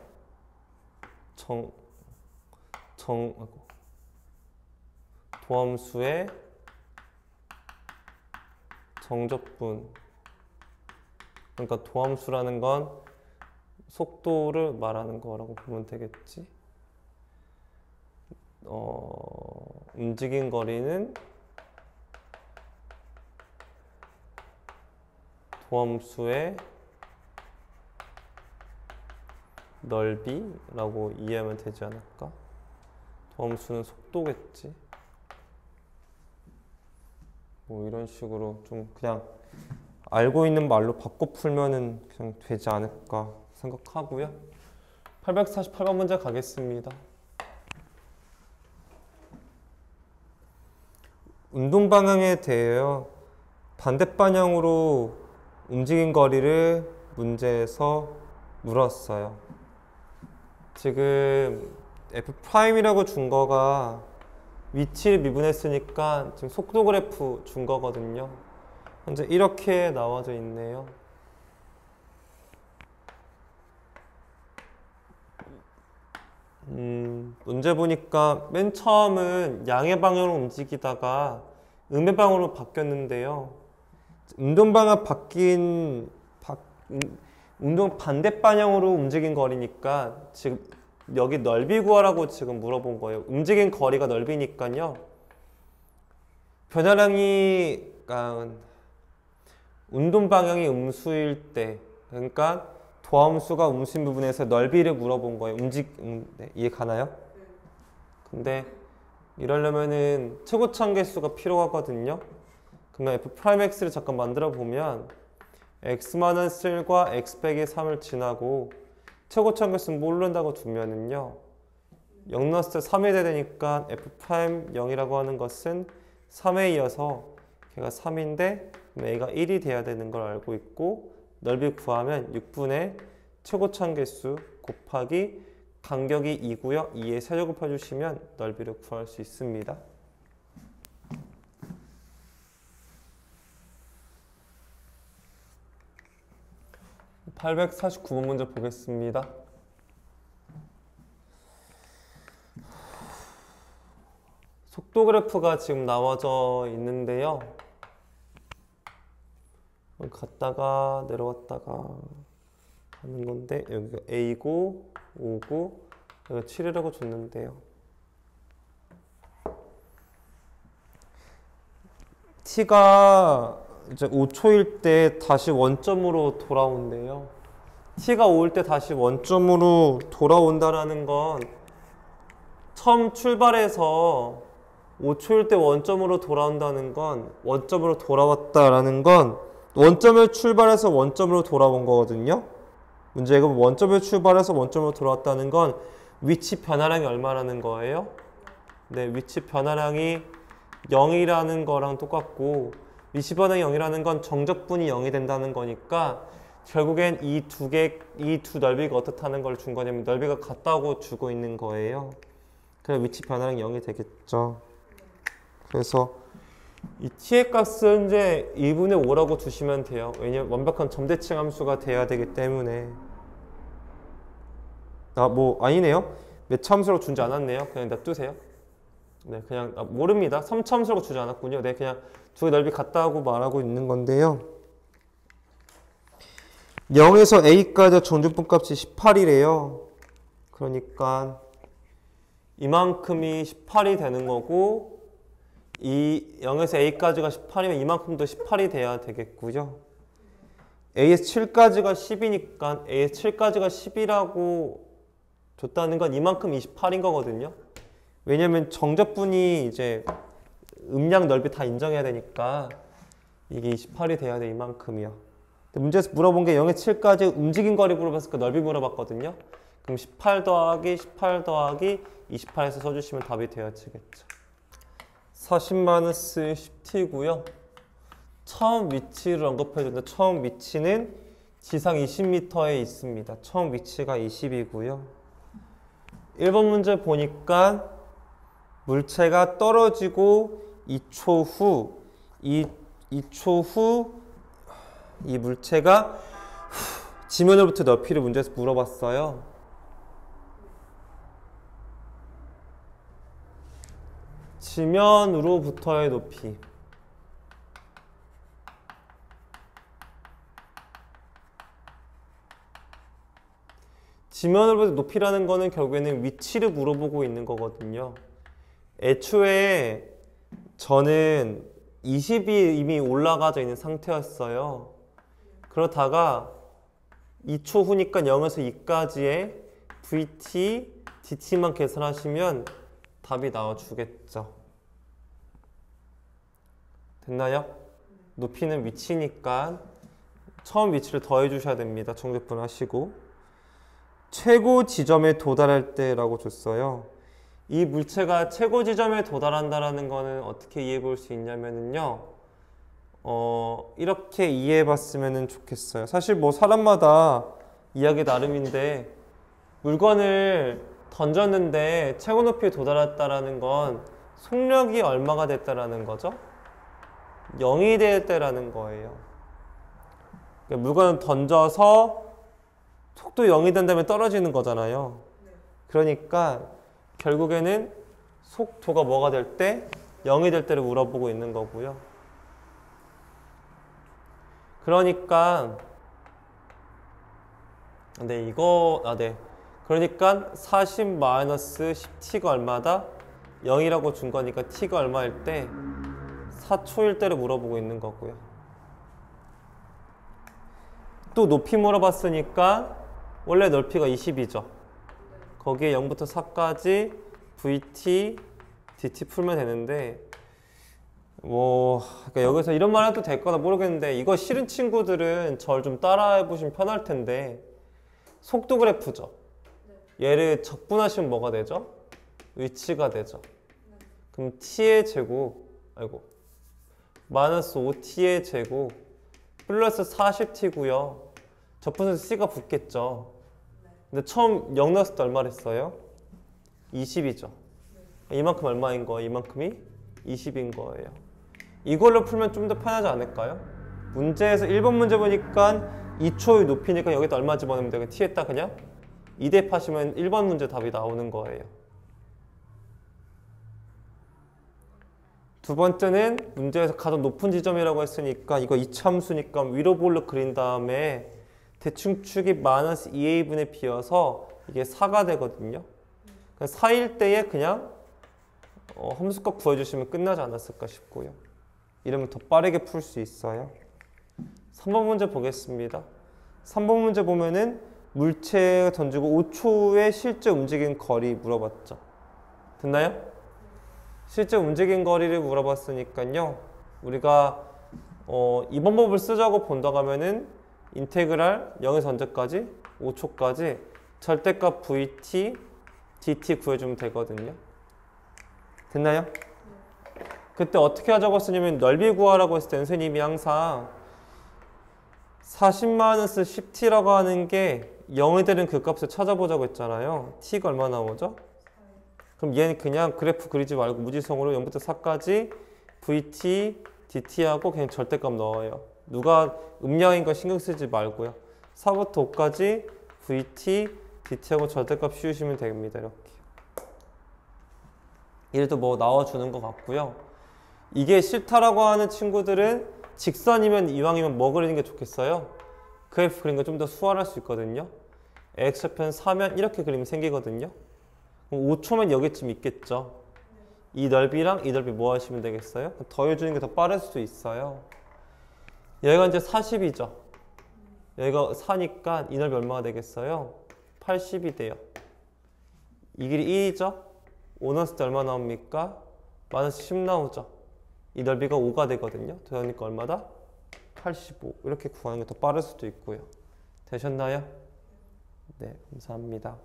도함수의 정적분, 그러니까 도함수라는 건 속도를 말하는 거라고 보면 되겠지. 움직인 거리는 도함수의 넓이라고 이해하면 되지 않을까? 도함수는 속도겠지. 뭐 이런 식으로 좀 그냥 알고 있는 말로 바꿔 풀면은 그냥 되지 않을까 생각하고요. 848번 문제 가겠습니다. 운동 방향에 대하여 반대 방향으로 움직인 거리를 문제에서 물었어요. 지금 F'이라고 준 거가 위치를 미분했으니까 지금 속도 그래프 준 거거든요. 현재 이렇게 나와져 있네요. 문제 보니까 맨 처음은 양의 방향으로 움직이다가 음의 방향으로 바뀌었는데요. 운동 방향 운동 반대 방향으로 움직인 거리니까 지금 여기 넓이 구하라고 지금 물어본 거예요. 움직인 거리가 넓이니까요. 변화량이 운동 방향이 음수일 때, 그러니까 도함수가 음수인 부분에서 넓이를 물어본 거예요. 네, 이해 가나요? 근데 이러려면은 최고참 개수가 필요하거든요. 그러면 F'X를 잠깐 만들어 보면 X-1과 X 빼기 3을 지나고 최고참 개수는 모른다고 두면은요. 0 넣었을 때 3이 되니까 F'0이라고 하는 것은 3에 이어서 걔가 3인데 A가 1이 돼야 되는 걸 알고 있고, 넓이 구하면 6분의 최고참 개수 곱하기 간격이 2고요. 2에 세제곱 해주시면 넓이를 구할 수 있습니다. (849번) 문제 보겠습니다. 속도 그래프가 지금 나와져 있는데요. 갔다가 내려왔다가 하는 건데, 여기가 A고 5고 여기가 7이라고 줬는데요. t가 이제 5초일 때 다시 원점으로 돌아온대요. t가 5일 때 다시 원점으로 돌아온다라는 건 처음 출발해서 5초일 때 원점으로 돌아온다는 건, 원점으로 돌아왔다라는 건 원점을 출발해서 원점으로 돌아온 거거든요. 문제가 원점을 출발해서 원점으로 돌아왔다는 건 위치 변화량이 얼마라는 거예요? 네, 위치 변화량이 0이라는 거랑 똑같고, 위치 변화량이 0이라는 건 정적분이 0이 된다는 거니까 결국엔 이 두 넓이가 어떻다는 걸 준 거냐면 넓이가 같다고 주고 있는 거예요. 그래서 위치 변화량이 0이 되겠죠. 그래서 이 t의 값은 이제 2분의 5라고 두시면 돼요. 왜냐면 완벽한 점대칭 함수가 돼야 되기 때문에. 아니네요. 몇 함수라고 주지 않았네요. 그냥 놔두세요. 네, 그냥 모릅니다. 3차 함수라고 주지 않았군요. 네, 그냥 두 개 넓이 같다고 말하고 있는 건데요. 0에서 a까지 정적분 값이 18이래요. 그러니까 이만큼이 18이 되는 거고, 이 0에서 a까지가 18이면 이만큼도 18이 돼야 되겠고요. a에서 7까지가 10이니까 a에서 7까지가 10이라고 줬다는 건 이만큼 28인 거거든요. 왜냐면 정적분이 이제 음량 넓이 다 인정해야 되니까 이게 28이 돼야 돼, 이만큼이요. 근데 문제에서 물어본 게 0에서 7까지 움직인 거리 물어봤으니까 넓이 물어봤거든요. 그럼 18 더하기 18 더하기 28에서 써주시면 답이 되어지겠죠. 40-10t고요. 처음 위치를 언급해줬는데 처음 위치는 지상 20m에 있습니다. 처음 위치가 20이고요. 1번 문제 보니까 물체가 떨어지고 2초 후 이 물체가 지면으로부터 높이를 문제에서 물어봤어요. 지면으로부터의 높이. 지면으로부터 높이라는 거는 결국에는 위치를 물어보고 있는 거거든요. 애초에 저는 20이 이미 올라가져 있는 상태였어요. 그러다가 2초 후니까 0에서 2까지의 VT, DT만 계산하시면 답이 나와주겠죠. 됐나요? 높이는 위치니까 처음 위치를 더해 주셔야 됩니다. 정적분 하시고. 최고 지점에 도달할 때라고 줬어요. 이 물체가 최고 지점에 도달한다는 거는 어떻게 이해해 볼 수 있냐면요. 이렇게 이해해 봤으면 좋겠어요. 사실 뭐 사람마다 이야기 나름인데, 물건을 던졌는데 최고 높이에 도달했다라는 건 속력이 얼마가 됐다라는 거죠? 0이 될 때라는 거예요. 그러니까 물건을 던져서 속도 0이 된 다음에 떨어지는 거잖아요. 그러니까 결국에는 속도가 뭐가 될 때? 0이 될 때를 물어보고 있는 거고요. 그러니까 그러니까 40-10t가 얼마다? 0이라고 준 거니까 t가 얼마일 때? 4초일 때를 물어보고 있는 거고요. 또 높이 물어봤으니까 원래 넓이가 20이죠. 거기에 0부터 4까지 VT, DT 풀면 되는데, 그러니까 여기서 이런 말 해도 될거나 모르겠는데, 이거 싫은 친구들은 절 좀 따라해 보시면 편할 텐데, 속도 그래프죠. 얘를 적분하시면 뭐가 되죠? 위치가 되죠. 그럼 t의 제곱, 마이너스 5t의 제곱 플러스 40t고요. 적분해서 c가 붙겠죠. 근데 처음 0 넣었을 때 얼마를 했어요? 20이죠. 이만큼 얼마인 거예요? 이만큼이 20인 거예요. 이걸로 풀면 좀 더 편하지 않을까요? 문제에서 1번 문제 보니까 2초의 높이니까 여기다 얼마 집어넣으면 돼요? t에다 그냥 2대입하시면 1번 문제 답이 나오는 거예요. 두 번째는 문제에서 가장 높은 지점이라고 했으니까 이거 이차함수니까 위로 볼로 그린 다음에 대충축이 마이너스 2a분의 b여서 이게 4가 되거든요. 4일 때에 그냥 함수값 구해주시면 끝나지 않았을까 싶고요. 이러면 더 빠르게 풀 수 있어요. 3번 문제 보겠습니다. 3번 문제 보면은 물체 던지고 5초의 실제 움직인 거리 물어봤죠. 됐나요? 실제 움직인 거리를 물어봤으니까요. 우리가 이 방법을 쓰자고 본다고 하면은 인테그랄 0에서 언제까지? 5초까지 절대값 VT, DT 구해주면 되거든요. 됐나요? 그때 어떻게 하자고 했으냐면 넓이 구하라고 했을 때 선생님이 항상 40-10t라고 하는 게 0이 되는 그 값을 찾아보자고 했잖아요. t가 얼마 나오죠? 그럼 얘는 그냥 그래프 그리지 말고 무지성으로 0부터 4까지 VT, DT하고 그냥 절대값 넣어요. 누가 음량인 거 신경 쓰지 말고요. 4부터 5까지 VT, DT하고 절대값 씌우시면 됩니다. 이렇게. 이래도 뭐 나와주는 것 같고요. 이게 싫다라고 하는 친구들은 직선이면 이왕이면 뭐 그리는 게 좋겠어요? 그래프 그리는 거 좀 더 수월할 수 있거든요. x좌편 4면 이렇게 그리면 생기거든요. 그럼 5초면 여기쯤 있겠죠. 이 넓이랑 이 넓이 뭐 하시면 되겠어요? 더해주는 게 더 빠를 수도 있어요. 여기가 이제 40이죠. 여기가 4니까 이 넓이 얼마가 되겠어요? 80이 돼요. 이 길이 2죠? 5 넣었을 때 얼마 나옵니까? 마이너스 10 나오죠. 이 넓이가 5가 되거든요. 그러니까 얼마다? 85. 이렇게 구하는 게 더 빠를 수도 있고요. 되셨나요? 네, 감사합니다.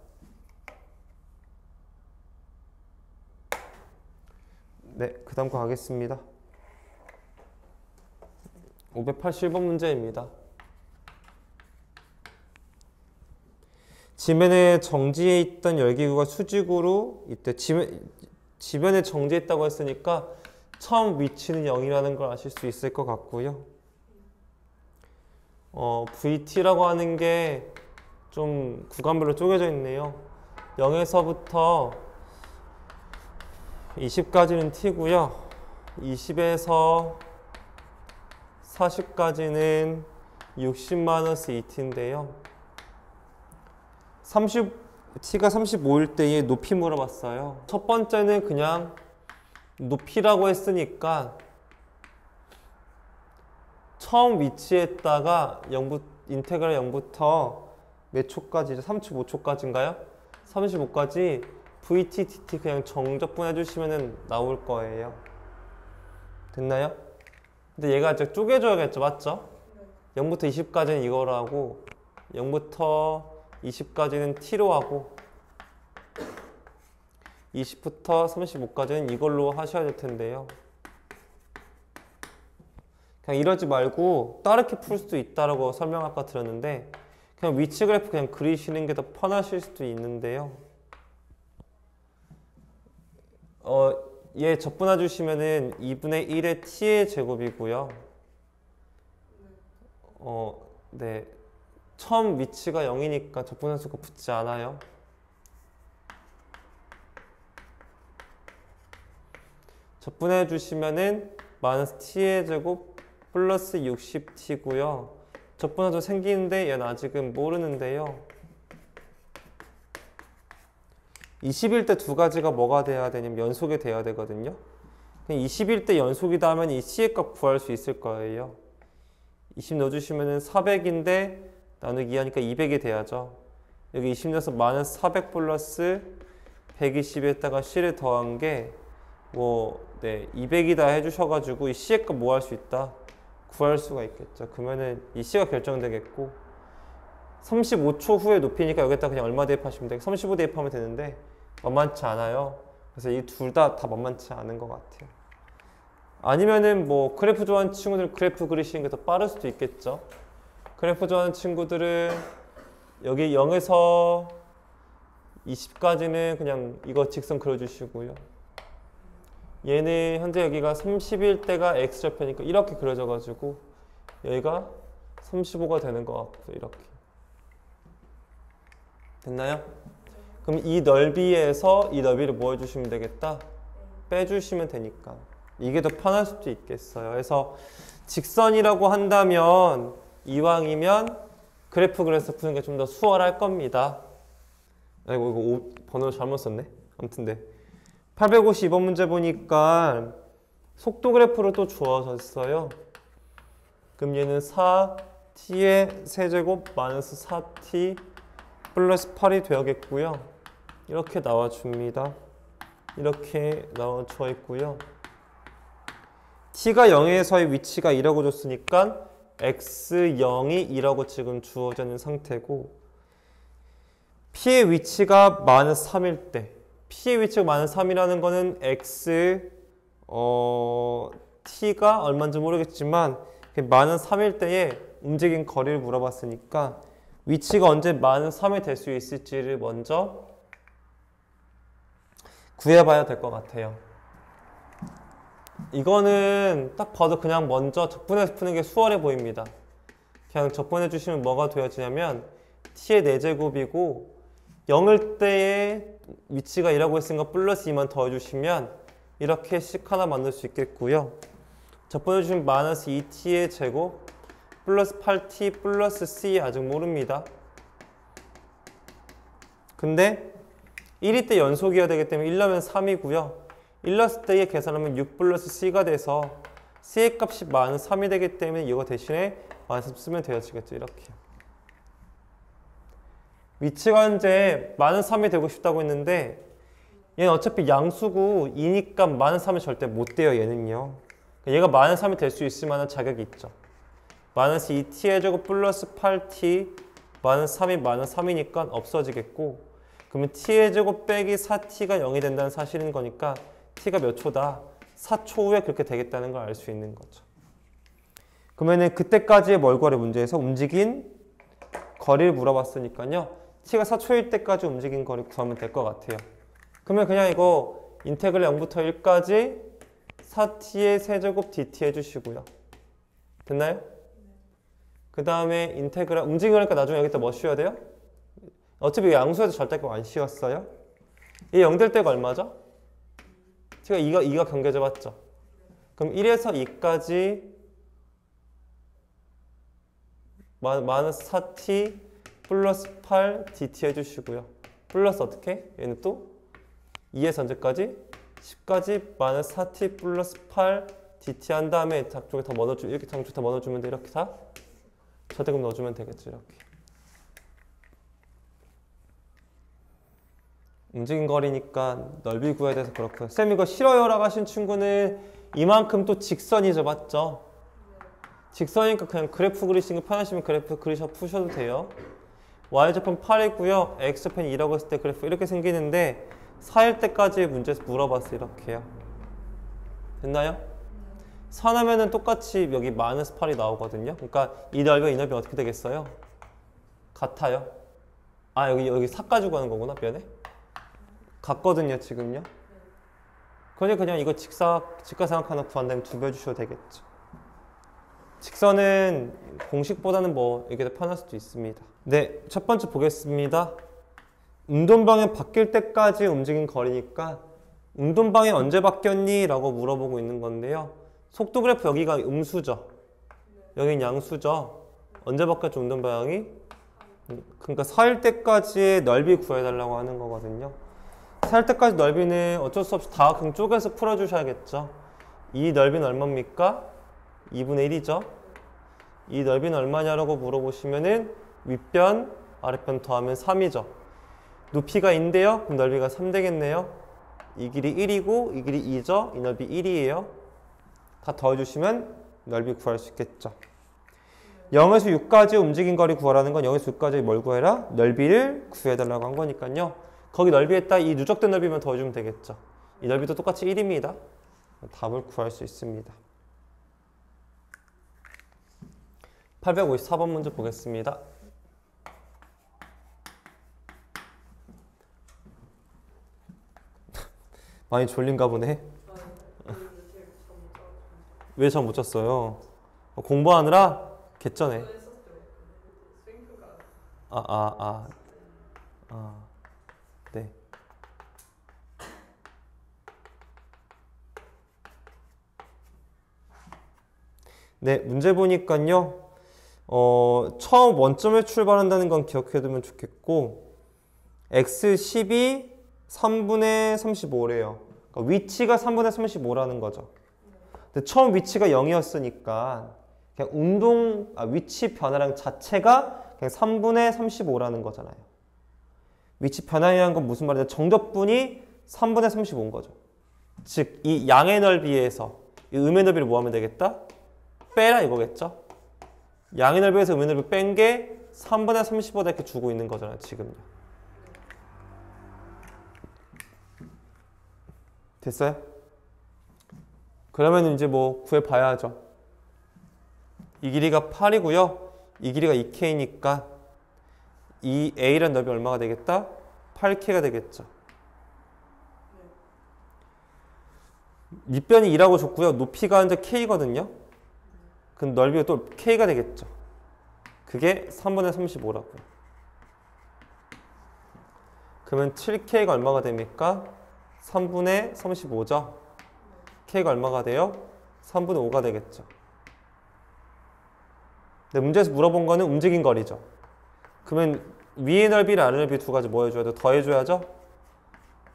네, 그 다음 거 가겠습니다. 581번 문제입니다. 지면에 정지해 있던 열기구가 수직으로 이때 지면에 정지했다고 했으니까 처음 위치는 0이라는 걸 아실 수 있을 것 같고요. VT라고 하는 게 좀 구간별로 쪼개져 있네요. 0에서부터 20까지는 t고요. 20에서 40까지는 60-2t인데요. t가 35일 때의 높이 물어봤어요. 첫 번째는 그냥 높이라고 했으니까 처음 위치에다가 인테그랄 0부터 몇 초까지? 35초까지인가요? 35까지 VT, DT 그냥 정적분 해주시면 나올 거예요. 됐나요? 근데 얘가 이제 쪼개줘야겠죠, 맞죠? 0부터 20까지는 이거로 하고 0부터 20까지는 T로 하고 20부터 35까지는 이걸로 하셔야 될 텐데요. 그냥 이러지 말고 다르게 풀 수도 있다라고 설명 아까 드렸는데 그냥 위치 그래프 그냥 그리시는 게 더 편하실 수도 있는데요. 얘 적분해 주시면은 2분의 1의 t의 제곱이고요. 네. 처음 위치가 0이니까 적분함수가 붙지 않아요. 적분해 주시면은 마이너스 t의 제곱 플러스 60t고요. 적분함수 생기는데 얘는 아직은 모르는데요. 20일 때 두 가지가 뭐가 돼야 되냐면 연속이 돼야 되거든요. 20일 때 연속이다 하면 이 c의 값 구할 수 있을 거예요. 20 넣어주시면 400인데 나누기 2 하니까 200이 돼야죠. 여기 20 넣어서 마이너스 400 플러스 120에다가 c를 더한 게 200이다 해주셔가지고 이 c의 값 뭐 할 수 있다? 구할 수가 있겠죠. 그러면은 이 c가 결정되겠고 35초 후에 높이니까 여기다 그냥 얼마 대입하시면 되고 35 대입하면 되는데 만만치 않아요. 그래서 이 둘 다 만만치 않은 것 같아요. 아니면은 뭐 그래프 좋아하는 친구들은 그래프 그리시는 게 더 빠를 수도 있겠죠. 그래프 좋아하는 친구들은 여기 0에서 20까지는 그냥 이거 직선 그려주시고요. 얘는 현재 여기가 30일 때가 x좌표니까 이렇게 그려져가지고 여기가 35가 되는 것 같고 이렇게. 됐나요? 그럼 이 넓이에서 이 넓이를 뭐 해주시면 되겠다? 빼주시면 되니까. 이게 더 편할 수도 있겠어요. 그래서 직선이라고 한다면 이왕이면 그래프 그래서 푸는 게 좀 더 수월할 겁니다. 아이고 이거 번호 잘못 썼네. 아무튼 네. 852번 문제 보니까 속도 그래프로 또 주어졌어요. 그럼 얘는 4t의 세제곱 마이너스 4t 플러스 8이 되어야겠고요. 이렇게 나와줍니다. 이렇게 나와져 있고요. t가 0에서의 위치가 2라고 줬으니까 x0이 2라고 지금 주어져 있는 상태고 p의 위치가 마이너스 3일 때 p의 위치가 마이너스 3이라는 거는 t가 얼마인지 모르겠지만 마이너스 3일 때에 움직인 거리를 물어봤으니까 위치가 언제 마이너스 3이 될 수 있을지를 먼저 구해봐야 될 것 같아요. 이거는 딱 봐도 그냥 먼저 적분해서 푸는 게 수월해 보입니다. 그냥 적분해 주시면 뭐가 되어지냐면 t의 4제곱이고 0일 때의 위치가 2라고 했으니까 플러스 2만 더해주시면 이렇게 식 하나 만들 수 있겠고요. 적분해 주시면 마이너스 2t의 제곱 플러스 8t 플러스 c 아직 모릅니다. 근데 1일 때 연속이어야 되기 때문에 1 넣으면 3이고요. 1 넣었을 때에 계산하면 6 플러스 c가 돼서 c의 값이 마이너스 3이 되기 때문에 이거 대신에 마이너스 3 쓰면 되어지겠죠. 이렇게. 위치가 현재 마이너스 3이 되고 싶다고 했는데 얘는 어차피 양수고 2니까 마이너스 3이 절대 못 돼요. 얘는요. 얘가 마이너스 3이 될 수 있을 만한 자격이 있죠. 마이너스 2t의 제곱 플러스 8t 마이너스 3이 마이너스 3이니까 없어지겠고 그러면 t의 제곱 빼기 4t가 0이 된다는 사실인 거니까 t가 몇 초다? 4초 후에 그렇게 되겠다는 걸 알 수 있는 거죠. 그러면은 그때까지의 뭘 구하래 문제에서 움직인 거리를 물어봤으니까요. t가 4초일 때까지 움직인 거리 구하면 될 것 같아요. 그러면 그냥 이거 인테그랄 0부터 1까지 4t의 세제곱 dt 해주시고요. 됐나요? 그 다음에 인테그랄 움직인 거니까 나중에 여기다 뭐 씌워야 돼요? 어차피 양수에서 절대값 안 씌웠어요. 얘 0 될 때가 얼마죠? t가 2가 경계져 봤죠? 그럼 1에서 2까지 마이너스 4t 플러스 8 dt 해주시고요. 플러스 어떻게? 얘는 또 2에서 언제까지? 10까지 마이너스 4t 플러스 8 dt 한 다음에 저쪽에 다 넣어주면 이렇게 장쪽에 다 넣어주면 돼. 이렇게 다 절대값 넣어주면 되겠지. 이렇게 움직인 거리니까 넓이 구해야 돼서 그렇고요. 쌤 이거 싫어요 라고 하신 친구는 이만큼 또 직선이죠. 맞죠? 직선이니까 그냥 그래프 그리시는 거 편하시면 그래프 그리셔 푸셔도 돼요. y좌편 8이고요. x좌편 2라고 했을 때 그래프 이렇게 생기는데 4일 때까지 문제에서 물어봤어요. 이렇게요. 됐나요? 4나면은 똑같이 여기 마이너스 8이 나오거든요. 그러니까 이 넓이와 이 넓이 어떻게 되겠어요? 같아요. 아 여기 4 가지고 하는 거구나. 미안해. 같거든요. 지금요. 그냥 이거 직가상각 하나 구한다면 2배 주셔도 되겠죠. 직선은 공식보다는 뭐 이게 더 편할 수도 있습니다. 네, 첫 번째 보겠습니다. 운동방향 바뀔 때까지 움직인 거리니까 운동방향 언제 바뀌었니? 라고 물어보고 있는 건데요. 속도 그래프 여기가 음수죠. 여긴 양수죠. 언제 바뀌었죠? 운동방향이? 그러니까 4일 때까지의 넓이 구해달라고 하는 거거든요. 4일 때까지 넓이는 어쩔 수 없이 다각형 쪼개서 풀어주셔야겠죠. 이 넓이는 얼마입니까? 2분의 1이죠. 이 넓이는 얼마냐라고 물어보시면은 윗변, 아랫변 더하면 3이죠. 높이가 2인데요. 그럼 넓이가 3 되겠네요. 이 길이 1이고 이 길이 2죠. 이 넓이 1이에요. 다 더해주시면 넓이 구할 수 있겠죠. 0에서 6까지 움직인 거리 구하라는 건 0에서 6까지 뭘 구해라? 넓이를 구해달라고 한 거니까요. 거기 넓이에다 이 누적된 넓이만 더해주면 되겠죠. 이 넓이도 똑같이 1입니다. 답을 구할 수 있습니다. 854번 문제 보겠습니다. 많이 졸린가 보네. 왜 잠 못 잤어요? 공부하느라 개쩌네. 네. 네, 문제 보니까요. 처음 원점에 출발한다는 건 기억해두면 좋겠고 x10이 3분의 35래요. 그러니까 위치가 3분의 35라는 거죠. 근데 처음 위치가 0이었으니까 그냥 위치 변화량 자체가 그냥 3분의 35라는 거잖아요. 위치 변화량이라는 건 무슨 말이냐? 정적분이 3분의 35인 거죠. 즉, 이 양의 넓이에서 이 음의 넓이를 뭐 하면 되겠다? 빼라 이거겠죠? 양의 넓이에서 음의 넓이 뺀 게 3분의 35다 이렇게 주고 있는 거잖아요. 지금요. 됐어요? 그러면 이제 뭐 구해봐야죠. 이 길이가 8이고요. 이 길이가 2K니까 이 A라는 넓이 얼마가 되겠다? 8K가 되겠죠. 밑변이 2라고 줬고요. 높이가 이제 K거든요. 그럼 넓이가 또 K가 되겠죠. 그게 3분의 35라고요. 그러면 7K가 얼마가 됩니까? 3분의 35죠. K가 얼마가 돼요? 3분의 5가 되겠죠. 네, 문제에서 물어본 거는 움직인 거리죠. 그러면 위의 넓이랑 아래 넓이 두 가지 뭐 해줘야 돼? 더해줘야죠.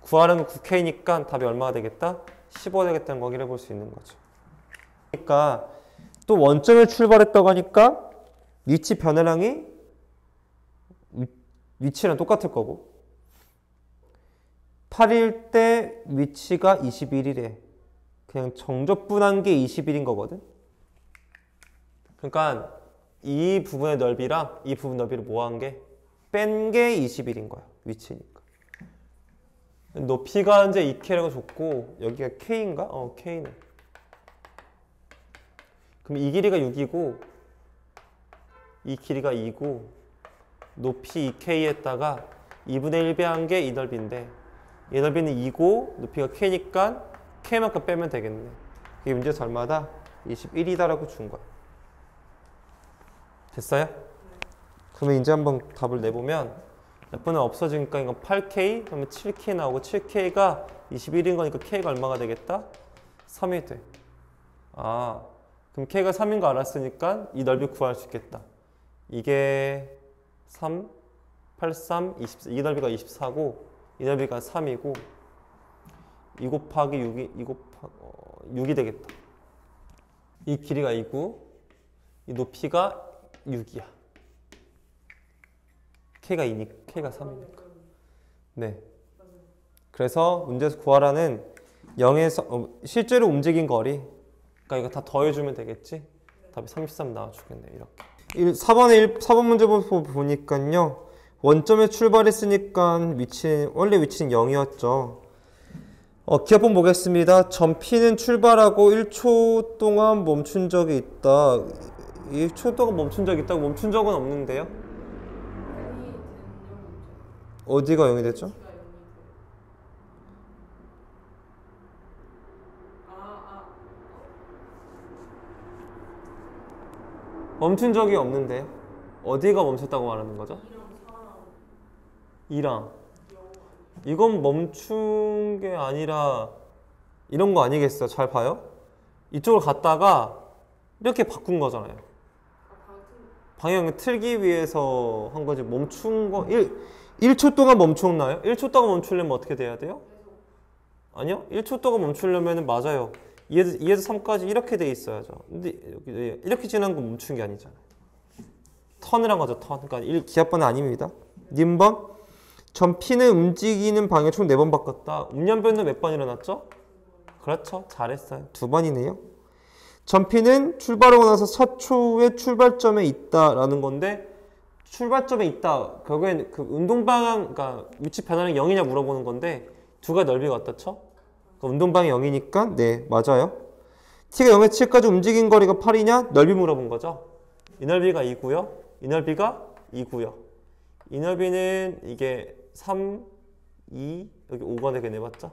구하는 건 9K니까 답이 얼마가 되겠다? 15 되겠다는 거 확인해 볼 수 있는 거죠. 그러니까 또 원점에 출발했다고 하니까 위치 변화량이 위치랑 똑같을 거고 8일 때 위치가 21이래. 그냥 정적분한 게 21인 거거든. 그러니까 이 부분의 넓이랑 이 부분 넓이를 뭐한 게? 뺀 게 21인 거야. 위치니까. 높이가 이제 2K라고 줬고 여기가 K인가? K네. 그럼 이 길이가 6이고 이 길이가 2고 높이 2K에다가 2분의 1 배한 게 이 넓이인데 이 넓이는 2고 높이가 K니까 K만큼 빼면 되겠네. 이게 문제에서 얼마다? 21이다라고 준 거야. 됐어요? 그러면 이제 한번 답을 내보면 몇 번은 없어지니까 이건 8K, 그러면 7K 나오고 7K가 21인 거니까 K가 얼마가 되겠다? 3이 돼. 그럼 K가 3인 거 알았으니까 이 넓이 구할 수 있겠다. 이게 3, 8, 3, 24. 이 넓이가 24고 이 넓이가 3이고 2 곱하기 6이 되겠다. 이 길이가 2고 이 높이가 6이야. K가 2니까 K가 3이니까. 네. 그래서 문제에서 구하라는 0에서 실제로 움직인 거리. 그러니까 이거 다 더해주면 되겠지? 답이 33 나와주겠네. 이렇게. 4번 문제 보니까요. 원점에 출발했으니까 원래 위치는 0이었죠. 기하본 보겠습니다. 점 P는 출발하고 1초 동안 멈춘 적이 있다. 1초 동안 멈춘 적이 있다고 멈춘 적은 없는데요? 어디가 0이 됐죠? 멈춘 적이 없는데 어디가 멈췄다고 말하는 거죠? 2랑 이건 멈춘 게 아니라 이런 거 아니겠어요? 잘 봐요. 이쪽으로 갔다가 이렇게 바꾼 거잖아요. 방향을 틀기 위해서 한 거지. 멈춘 거 1초 동안 멈췄나요? 1초 동안 멈추려면 어떻게 돼야 돼요? 아니요. 1초 동안 멈추려면 맞아요. 2에서 3까지 이렇게 돼 있어야죠. 근데 이렇게 지나는 건 멈춘 게 아니잖아요. 턴을 한 거죠. 턴. 그러니까 기하번은 아닙니다. 님번 점 P는 움직이는 방향 총 4번 바꿨다. 운전변도 몇 번 일어났죠? 그렇죠. 잘했어요. 2번이네요. 점 P는 출발하고 나서 4초의 출발점에 있다라는 건데 출발점에 있다. 결국엔 그 운동방향, 그러니까 위치 변화는 0이냐 물어보는 건데 두가 넓이가 어떻죠? 그러니까 운동방향이 0이니까 네, 맞아요. T가 0에서 7까지 움직인 거리가 8이냐? 넓이 물어본 거죠. 이 넓이가 2고요. 이 넓이가 2고요. 이 넓이는 이게 3, 2, 여기 5가 되겠네, 맞죠?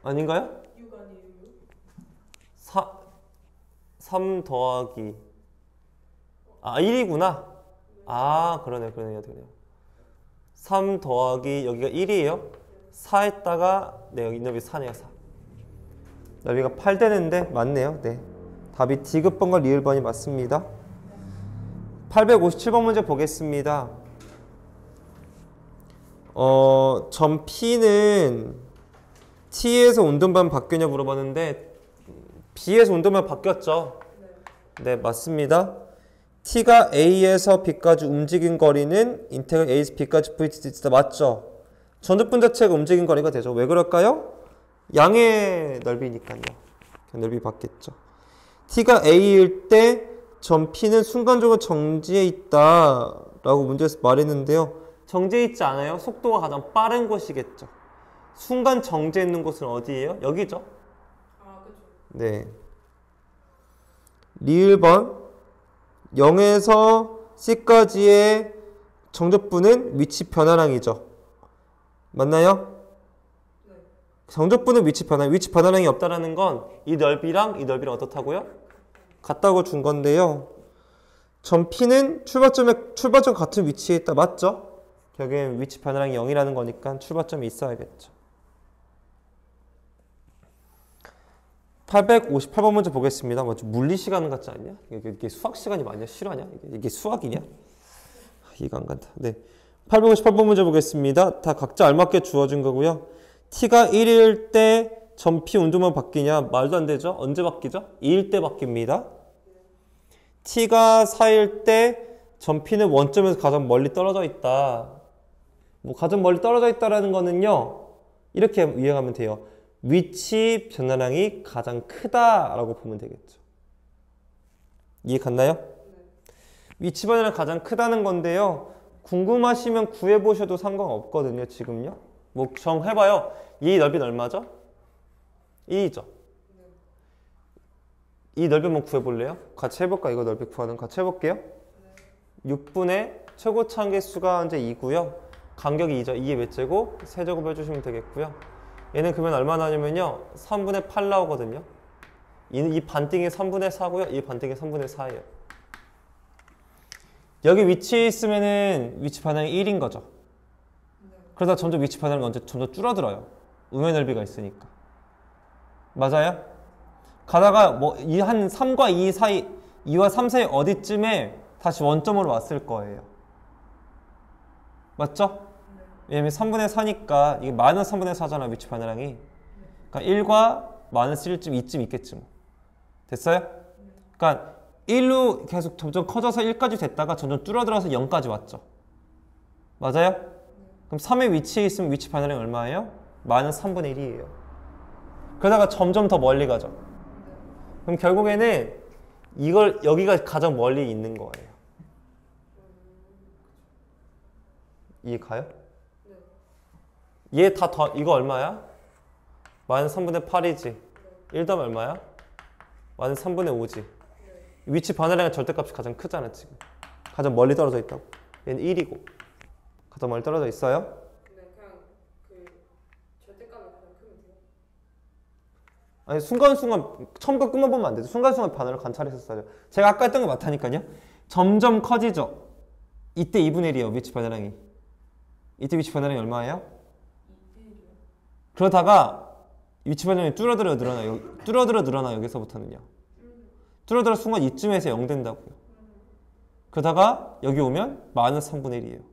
아닌가요? 6 아니에요? 3 더하기 1이구나. 그러네. 3 더하기 여기가 1이에요. 4에다가 네, 여기 넓이 4네요. 4. 넓이가 8 되는데 맞네요. 네. 답이 D급번과 리을번이 맞습니다. 857번 문제 보겠습니다. 점 P는 T에서 운동반 바뀌냐 물어봤는데 B에서 운동반 바뀌었죠? 네, 맞습니다. T가 A에서 B까지 움직인 거리는 인테그랄 A에서 B까지 VT다. 맞죠? 전적분 자체가 움직인 거리가 되죠. 왜 그럴까요? 양의 넓이니까요. 넓이 바뀌었죠. T가 A일 때 점 P는 순간적으로 정지해 있다 라고 문제에서 말했는데요. 정지해 있지 않아요? 속도가 가장 빠른 곳이겠죠. 순간 정지해 있는 곳은 어디예요? 여기죠. 그쵸. 네. 리을번 0에서 C까지의 정적분은 위치 변화량이죠. 맞나요? 네. 정적분은 위치 변화량이 없다라는 건 이 넓이랑 이 넓이랑 어떻다고요? 같다고 준 건데요. 점 P는 출발점 같은 위치에 있다. 맞죠? 결국엔 위치 변화량이 0이라는 거니까 출발점이 있어야겠죠. 858번 문제 보겠습니다. 물리 시간 같지 않냐? 이게 수학 시간이 맞냐? 실화냐? 이게 수학이냐? 이거 안 간다. 네. 858번 문제 보겠습니다. 다 각자 알맞게 주어진 거고요. T가 1일 때 점 P 운동만 바뀌냐? 말도 안 되죠? 언제 바뀌죠? 2일 때 바뀝니다. T가 4일 때 점 P는 원점에서 가장 멀리 떨어져 있다. 가장 멀리 떨어져 있다라는 거는요. 이렇게 이해하면 돼요. 위치 변화량이 가장 크다라고 보면 되겠죠. 이해 갔나요? 네. 위치 변화량이 가장 크다는 건데요. 궁금하시면 구해보셔도 상관없거든요. 지금요. 정해봐요. 이 넓이는 얼마죠? 2죠. 네. 이 넓이 한번 구해볼래요? 같이 해볼까? 이거 넓이 구하는 거 같이 해볼게요. 네. 6분의 최고차 개수가 이제 2고요. 간격이 2죠. 2의 몇 제곱? 세제곱 해주시면 되겠고요. 얘는 그러면 얼마 나오냐면요. 3분의 8 나오거든요. 이 반띵이 3분의 4고요. 이 반띵이 3분의 4예요. 여기 위치에 있으면은 위치 반응이 1인 거죠. 그러다 점점 위치 반응이 점점 줄어들어요. 음의 넓이가 있으니까. 맞아요? 가다가 이 한 3과 2 사이, 2와 3 사이 어디쯤에 다시 원점으로 왔을 거예요. 맞죠? 왜냐면 3분의 4니까 이게 마이너스 3분의 4잖아, 위치 반환량이. 그러니까 1과 마이너스 1쯤, 2쯤 있겠지 뭐. 됐어요? 그러니까 1로 계속 점점 커져서 1까지 됐다가 점점 줄어들어서 0까지 왔죠. 맞아요? 그럼 3의 위치에 있으면 위치 반환량이 얼마예요? 마이너스 3분의 1이에요. 그러다가 점점 더 멀리 가죠. 그럼 결국에는 이걸 여기가 가장 멀리 있는 거예요. 이해 가요? 얘 다 더 이거 얼마야? 마이너스 3분의 8이지. 1 더하면 얼마야? 마이너스 3분의 5지. 위치 반환량의 절대값이 가장 크잖아 지금. 가장 멀리 떨어져 있다고. 얘는 1이고. 가장 멀리 떨어져 있어요? 그냥 그 절대값이 가장 크면 돼요? 아니 순간순간 처음부터 끝만 보면 안 되죠. 순간순간 반응을 관찰했었어요. 제가 아까 했던 거 맞다니까요. 점점 커지죠. 이때 2분의 1이에요. 위치 반환량이. 이때 위치 반환량이 얼마예요? 2대1이요? 그러다가 위치 반환량이 뚫어들어 늘어나 여기서부터는요. 뚫어들어 순간 이쯤에서 0 된다고요. 그러다가 여기 오면 마이너스 3분의 1이에요.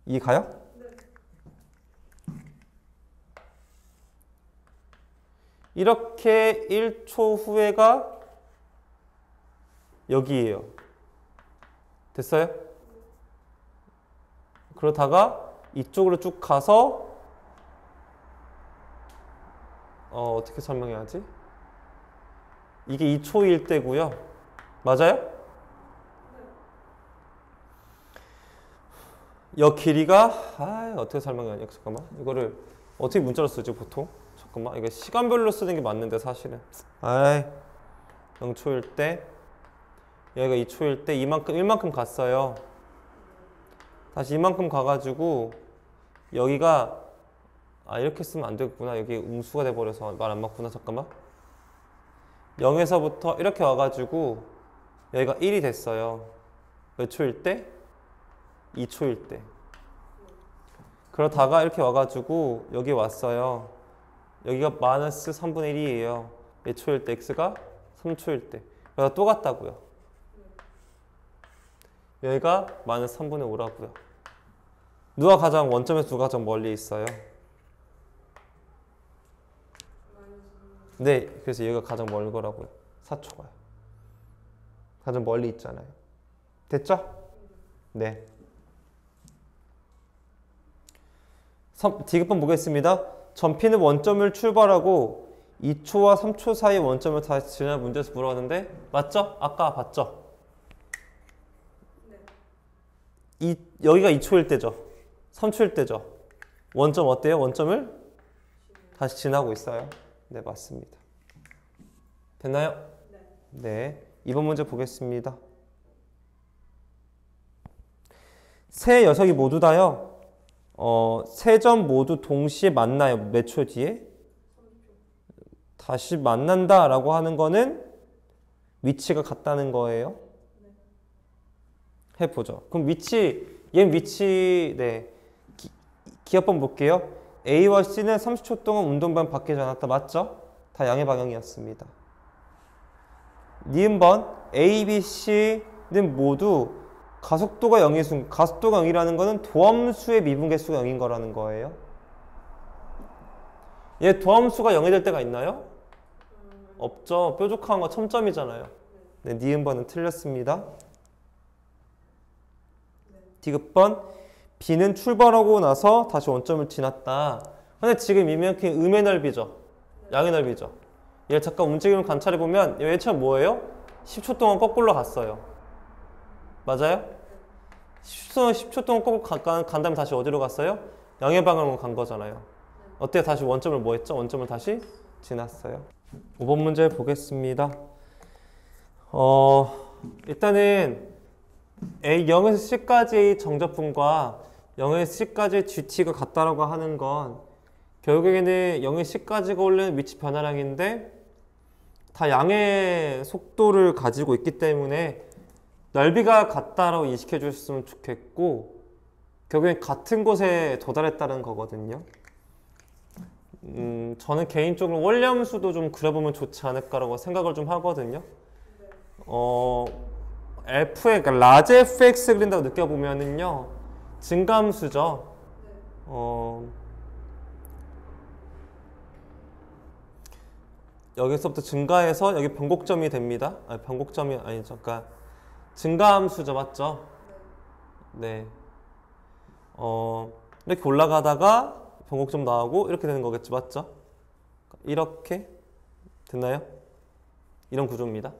이해 가요? 이렇게 1초 후에가 여기에요. 됐어요? 그러다가 이쪽으로 쭉 가서 어떻게 설명해야지? 이게 2초일 때고요. 맞아요? 여 길이가 어떻게 설명해야 지 잠깐만. 이거를 어떻게 문자로 쓰지 보통? 잠깐만. 이거 시간별로 쓰는 게 맞는데 사실은. 0초일 때 여기가 2초일 때 이만큼 1만큼 갔어요. 다시 이만큼 가가지고 여기가 이렇게 쓰면 안 되겠구나. 여기 음수가 돼버려서 말 안 맞구나. 잠깐만. 0에서부터 이렇게 와가지고 여기가 1이 됐어요. 몇 초일 때? 2초일 때. 그러다가 이렇게 와가지고 여기 왔어요. 여기가 마이너스 3분의 1이에요. 몇 초일 때? x가 3초일 때. 그러다 또 갔다고요. 여기가 마이너스 3분의 5라고요. 누가 가장 원점에서 누가 가장 멀리 있어요? 네, 그래서 여기가 가장 멀거라고요. 4초가요. 가장 멀리 있잖아요. 됐죠? 네. 디귿번 보겠습니다. 전피는 원점을 출발하고 2초와 3초 사이 원점을 다시 지나 문제에서 물어봤는데 맞죠? 아까 봤죠? 여기가 2초일 때죠. 3초일 때죠. 원점 어때요? 원점을 다시 지나고 있어요. 네, 맞습니다. 됐나요? 네. 이번 문제 보겠습니다. 세 녀석이 모두 다요. 세 점 모두 동시에 만나요. 몇 초 뒤에? 다시 만난다라고 하는 거는 위치가 같다는 거예요. 해보죠. 그럼 얘는 위치, 네. 기억번 볼게요. A와 C는 30초 동안 운동반 바뀌지 않았다. 맞죠? 다 양의 방향이었습니다. 니은번 A, B, C는 모두 가속도가 0의 순간, 가속도가 0이라는 거는 도함수의 미분계수가 0인 거라는 거예요. 얘 도함수가 0이 될 때가 있나요? 없죠. 뾰족한 거 첨점이잖아요. 네, 니은번은 틀렸습니다. 디귿번 B는 출발하고 나서 다시 원점을 지났다. 근데 지금 이만큼 음의 넓이죠. 양의 넓이죠. 얘를 잠깐 움직임을 관찰해보면 얘 처음 뭐예요? 10초 동안 거꾸로 갔어요. 맞아요? 10초 동안 거꾸로 간 다음에 다시 어디로 갔어요? 양의 방향으로 간 거잖아요. 어때요? 다시 원점을 뭐 했죠? 원점을 다시 지났어요. 5번 문제 보겠습니다. 일단은 A 0에서 C까지의 정적분과 0에서 C까지의 GT가 같다라고 하는 건 결국에는 0에서 C까지가 원래 위치 변화량인데 다 양의 속도를 가지고 있기 때문에 넓이가 같다라고 인식해 주셨으면 좋겠고 결국엔 같은 곳에 도달했다는 거거든요. 저는 개인적으로 원리함수도 좀 그려보면 좋지 않을까라고 생각을 좀 하거든요. F의, 그러니까 라지 fx 그린다고 느껴보면은요, 증가함수죠. 여기서부터 증가해서 여기 변곡점이 됩니다. 아니, 변곡점이 아니죠. 그러니까 증가함수죠, 맞죠? 네. 이렇게 올라가다가 변곡점 나오고 이렇게 되는 거겠죠, 맞죠? 이렇게 됐나요? 이런 구조입니다.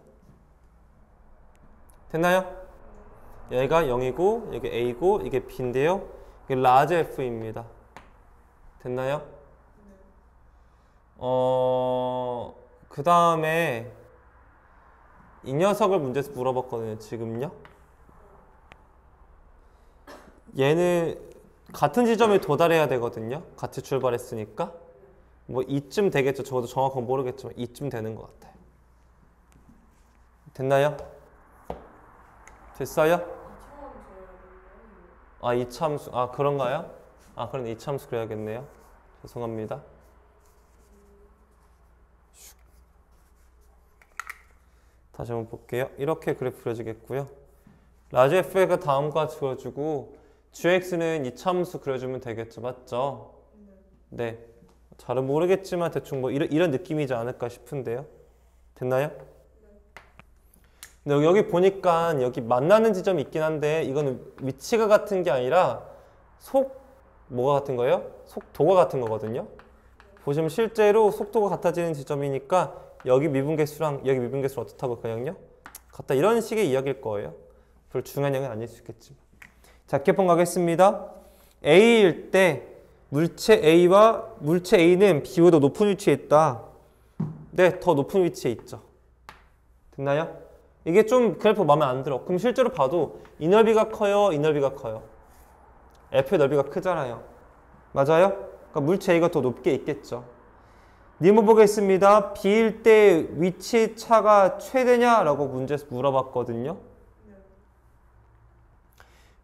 됐나요? 얘가 0이고 여기 A고 이게 B인데요. 이게 라지 F입니다. 됐나요? 그 다음에 이 녀석을 문제에서 물어봤거든요. 지금요. 얘는 같은 지점에 도달해야 되거든요. 같이 출발했으니까. 뭐 이쯤 되겠죠. 저도 정확하게 모르겠지만 이쯤 되는 것 같아요. 됐나요? 됐어요? 아, 이차함수. 아, 그런가요? 아, 그럼 이차함수 그려야겠네요. 죄송합니다. 다시 한번 볼게요. 이렇게 그래프 그려지겠고요. 라지 f가 다음과 같이 그려주고 gx는 이차함수 그려주면 되겠죠. 맞죠? 네. 잘은 모르겠지만 대충 뭐 이런 느낌이지 않을까 싶은데요. 됐나요? 근데 여기 보니까 여기 만나는 지점이 있긴 한데 이거는 위치가 같은 게 아니라 뭐가 같은 거예요? 속도가 같은 거거든요. 보시면 실제로 속도가 같아지는 지점이니까 여기 미분계수랑 여기 미분계수는 어떻다고 그냥요? 같다 이런 식의 이야기일 거예요. 별로 중요한 얘기는 아닐 수 있겠지만. 자, 개편 가겠습니다. A일 때 물체 A와 물체 A는 B보다 높은 위치에 있다. 네, 더 높은 위치에 있죠. 됐나요? 이게 좀 그래프 마음에 안 들어. 그럼 실제로 봐도 이 넓이가 커요? 이 넓이가 커요? F의 넓이가 크잖아요. 맞아요? 그러니까 물체 A가 더 높게 있겠죠. 니모 보겠습니다. B일 때 위치 차가 최대냐라고 문제에서 물어봤거든요.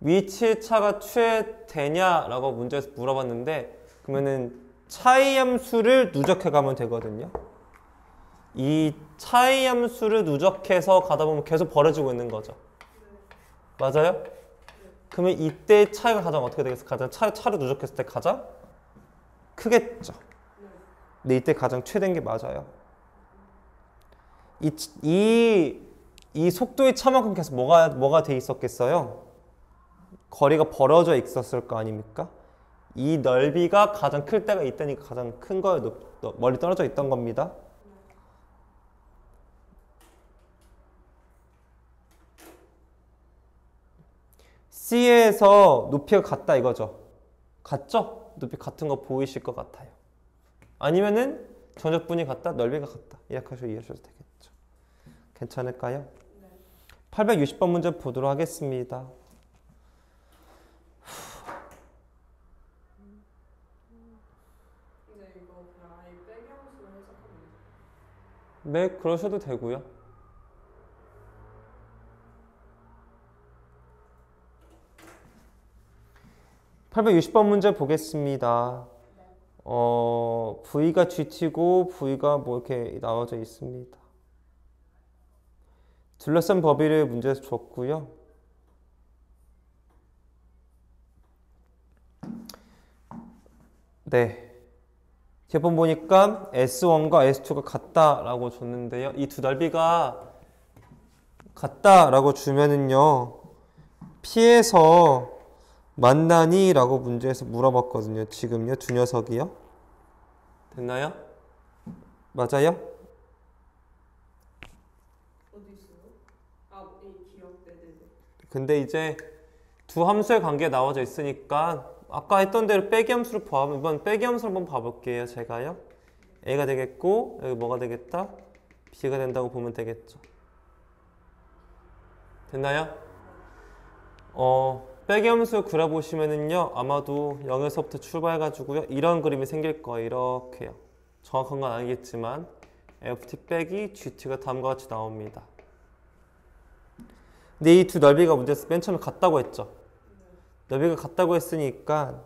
위치 차가 최대냐라고 문제에서 물어봤는데 그러면은 차이 함수를 누적해 가면 되거든요. 이 차이 함수를 누적해서 가다 보면 계속 벌어지고 있는 거죠. 맞아요? 그러면 이때 차이가 가장 어떻게 되겠어요? 가장 차를 누적했을 때 가장 크겠죠. 근데 이때 가장 최대인 게 맞아요. 이 속도의 차만큼 계속 뭐가 돼 있었겠어요? 거리가 벌어져 있었을 거 아닙니까? 이 넓이가 가장 클 때가 있다니까 가장 큰 거에 멀리 떨어져 있던 겁니다. C에서 높이가 같다 이거죠. 같죠? 높이 같은 거 보이실 것 같아요. 아니면은 전적분이 같다, 넓이가 같다. 이렇게 해서 이해하셔도 되겠죠. 괜찮을까요? 네. 860번 문제 보도록 하겠습니다. 근데 이거 그냥 아예 빼기함수로 해석하면 네, 그러셔도 되고요. (860번) 문제 보겠습니다. V가 GT고 V가 뭐 이렇게 나와져 있습니다. 둘러싼 범위를 문제에서 줬고요. 네. 개본 보니까 S1과 S2가 같다라고 줬는데요. 이 두 넓이가 같다라고 주면은요. P에서 만나니? 라고 문제에서 물어봤거든요. 지금요. 두 녀석이요. 됐나요? 맞아요? 어디 있어요? 아, 이 기억, 네네네. 근데 이제 두 함수의 관계가 나와져 있으니까 아까 했던 대로 빼기 함수를 이번 빼기 함수를 한번 봐볼게요. 제가요. A가 되겠고 여기 뭐가 되겠다? B가 된다고 보면 되겠죠. 됐나요? 빼기 함수 그려보시면은요 아마도 0에서부터 출발해가지고요 이런 그림이 생길 거예요. 이렇게요. 정확한 건 아니겠지만 FT 빼기 GT가 다음과 같이 나옵니다. 근데 이 두 넓이가 문제에서 맨 처음에 같다고 했죠. 넓이가 같다고 했으니까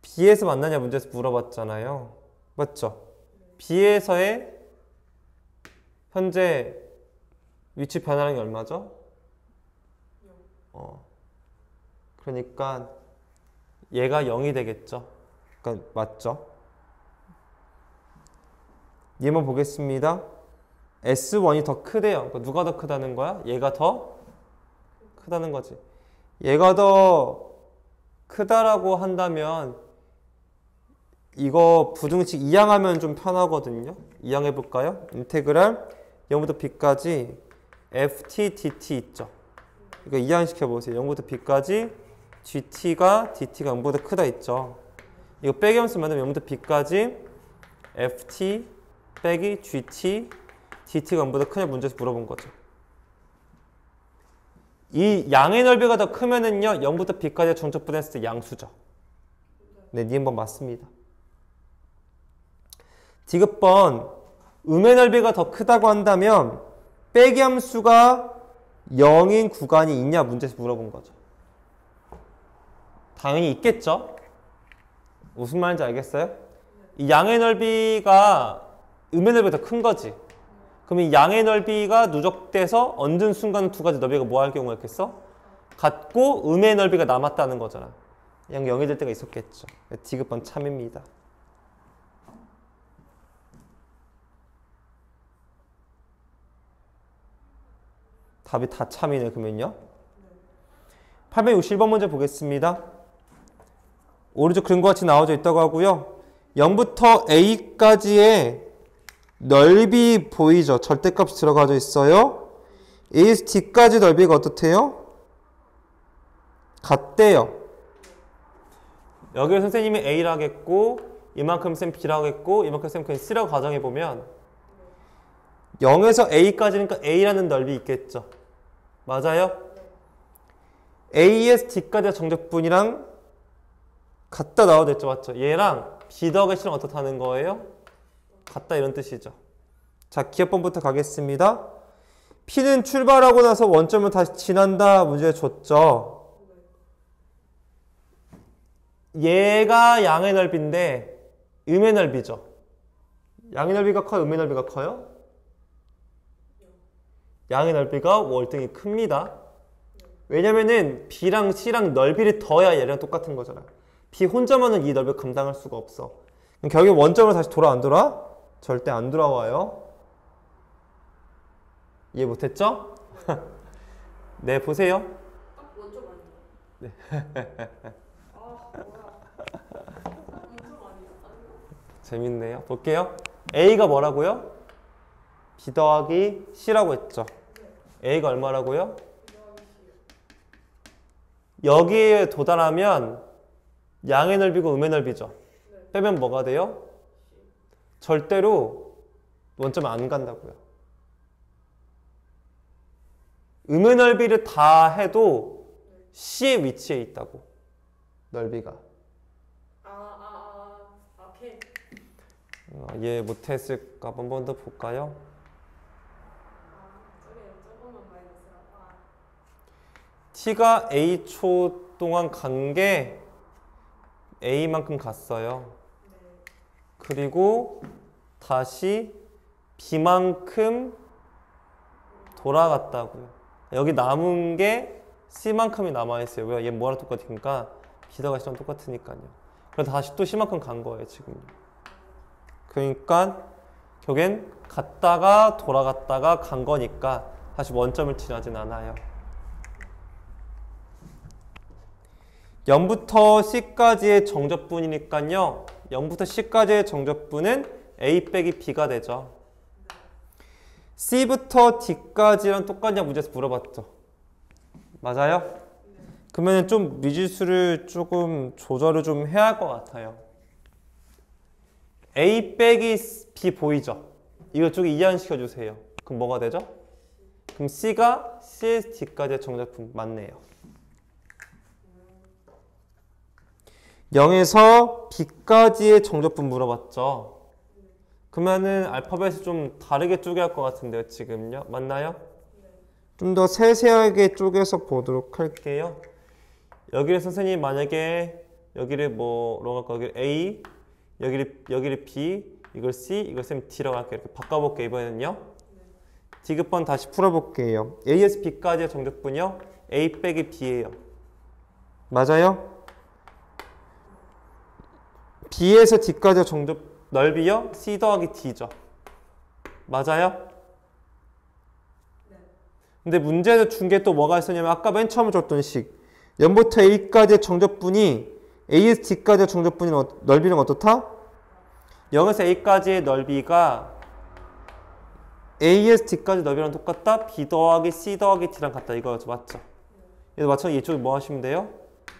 B에서 만나냐 문제에서 물어봤잖아요. 맞죠? B에서의 현재 위치 변화량이 얼마죠? 그러니까 얘가 0이 되겠죠. 그러니까 맞죠? 얘만 보겠습니다. S1이 더 크대요. 그러니까 누가 더 크다는 거야? 얘가 더 크다는 거지. 얘가 더 크다라고 한다면 이거 부등식 이항하면 좀 편하거든요. 이항해 볼까요? 인테그랄 0부터 b까지 ft dt 있죠. 이거 이항시켜 보세요. 0부터 b까지 gt가 dt가 0보다 크다 있죠. 이거 빼기함 쓰면 0부터 b까지 ft 빼기 gt dt가 0보다 크냐 문제에서 물어본 거죠. 이 양의 넓이가 더 크면은요 0부터 b까지 정적분 했을 때 양수죠. 네, 니 한번 맞습니다. 디귿번 음의 넓이가 더 크다고 한다면 빼기 함수가 0인 구간이 있냐 문제에서 물어본 거죠. 당연히 있겠죠. 무슨 말인지 알겠어요? 이 양의 넓이가 음의 넓이가 더 큰 거지. 그럼 이 양의 넓이가 누적돼서 얹은 순간 두 가지 넓이가 뭐 할 경우였겠어? 같고 음의 넓이가 남았다는 거잖아. 양 0이 될 때가 있었겠죠. 디귿번 참입니다. 답이 다 참이네 그러면요. 861번 문제 보겠습니다. 오른쪽 그림과 같이 나와져 있다고 하고요. 0부터 a까지의 넓이 보이죠? 절대값이 들어가져 있어요. a에서 d까지 넓이가 어떻대요? 같대요. 여기에 선생님이 a라 하겠고 이만큼 쌤 b라 하겠고 이만큼 쌤 그냥 c라고 가정해보면 0에서 a까지니까 a라는 넓이 있겠죠. 맞아요? a에서 d까지가 정적분이랑 같다 나와도 됐죠. 맞죠? 얘랑 b 더하기 c랑 어떻다는 거예요? 같다 이런 뜻이죠. 자, 기억번부터 가겠습니다. P는 출발하고 나서 원점을 다시 지난다 문제 줬죠. 얘가 양의 넓이인데 음의 넓이죠. 양의 넓이가 커요? 음의 넓이가 커요? 양의 넓이가 월등히 큽니다. 왜냐면은 B랑 C랑 넓이를 더해야 얘랑 똑같은 거잖아. B 혼자만은 이 넓이를 감당할 수가 없어. 그럼 결국에 원점으로 다시 돌아 안 돌아? 절대 안 돌아와요. 이해 못했죠? 네, 보세요. 딱 원점 아니야? 네. 아 뭐야? 원점 아니야? 재밌네요. 볼게요. A가 뭐라고요? B 더하기 C라고 했죠. A가 얼마라고요? 여기에 도달하면 양의 넓이고 음의 넓이죠. 빼면 뭐가 돼요? 절대로 원점 안 간다고요. 음의 넓이를 다 해도 C의 위치에 있다고. 넓이가. 오케이. 이해 못했을까 한 번 더 볼까요? 저거만 마이너스라. T가 A초 동안 간 게 A만큼 갔어요. 그리고 다시 B만큼 돌아갔다고요. 여기 남은 게 C만큼이 남아있어요. 왜? 얘 뭐랑 똑같으니까 B 더하기 C랑 똑같으니까요. 그래서 다시 또 C만큼 간 거예요. 지금. 그러니까 결국엔 갔다가 돌아갔다가 간 거니까 다시 원점을 지나진 않아요. 0부터 C까지의 정적분이니까요. 0부터 C까지의 정적분은 A 빼기 B가 되죠. C부터 D까지랑 똑같냐 문제에서 물어봤죠. 맞아요? 그러면 좀 미지수를 조금 조절을 좀 해야 할 것 같아요. A 빼기 B 보이죠? 이거 쪽에 이항시켜 주세요. 그럼 뭐가 되죠? 그럼 C가 C에서 D까지의 정적분 맞네요. 0에서 B까지의 정적분 물어봤죠. 그러면은 알파벳을 좀 다르게 쪼개야 할 것 같은데요, 지금요? 맞나요? 좀 더 세세하게 쪼개서 보도록 할게요. 여기를 선생님 만약에 여기를 뭐로 할까? 여기를 A, 여기를 B, 이걸 C, 이걸 쌤 D라고 할게요. 이렇게 바꿔볼게요, 이번에는요. 디귿번 다시 풀어볼게요. A에서 B까지의 정적분이요. A 빼기 B예요. 맞아요? B에서 D까지의 정접 넓이요? C 더하기 D죠. 맞아요? 근데 문제에서 준 게 또 뭐가 있었냐면 아까 맨 처음에 줬던 식 0부터 A까지의 정접분이 A에서 D까지의 정접분이 넓이는 어떻다? 0에서 A까지의 넓이가 A에서 D까지 넓이랑 똑같다? B 더하기 C 더하기 D랑 같다. 이거죠. 맞죠? 그래서 마찬가지 이쪽에 뭐 하시면 돼요?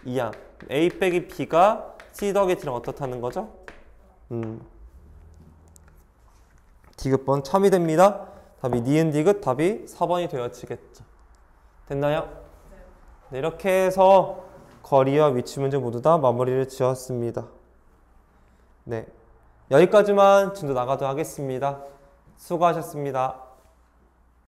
2항. A 빼기 B가 C 더하기 D랑 어떻다는 거죠? 디귿번 참이 됩니다. 답이 니은 디귿, 답이 4번이 되어지겠죠. 됐나요? 네, 이렇게 해서 거리와 위치 문제 모두 다 마무리를 지었습니다. 네, 여기까지만 진도 나가도록 하겠습니다. 수고하셨습니다.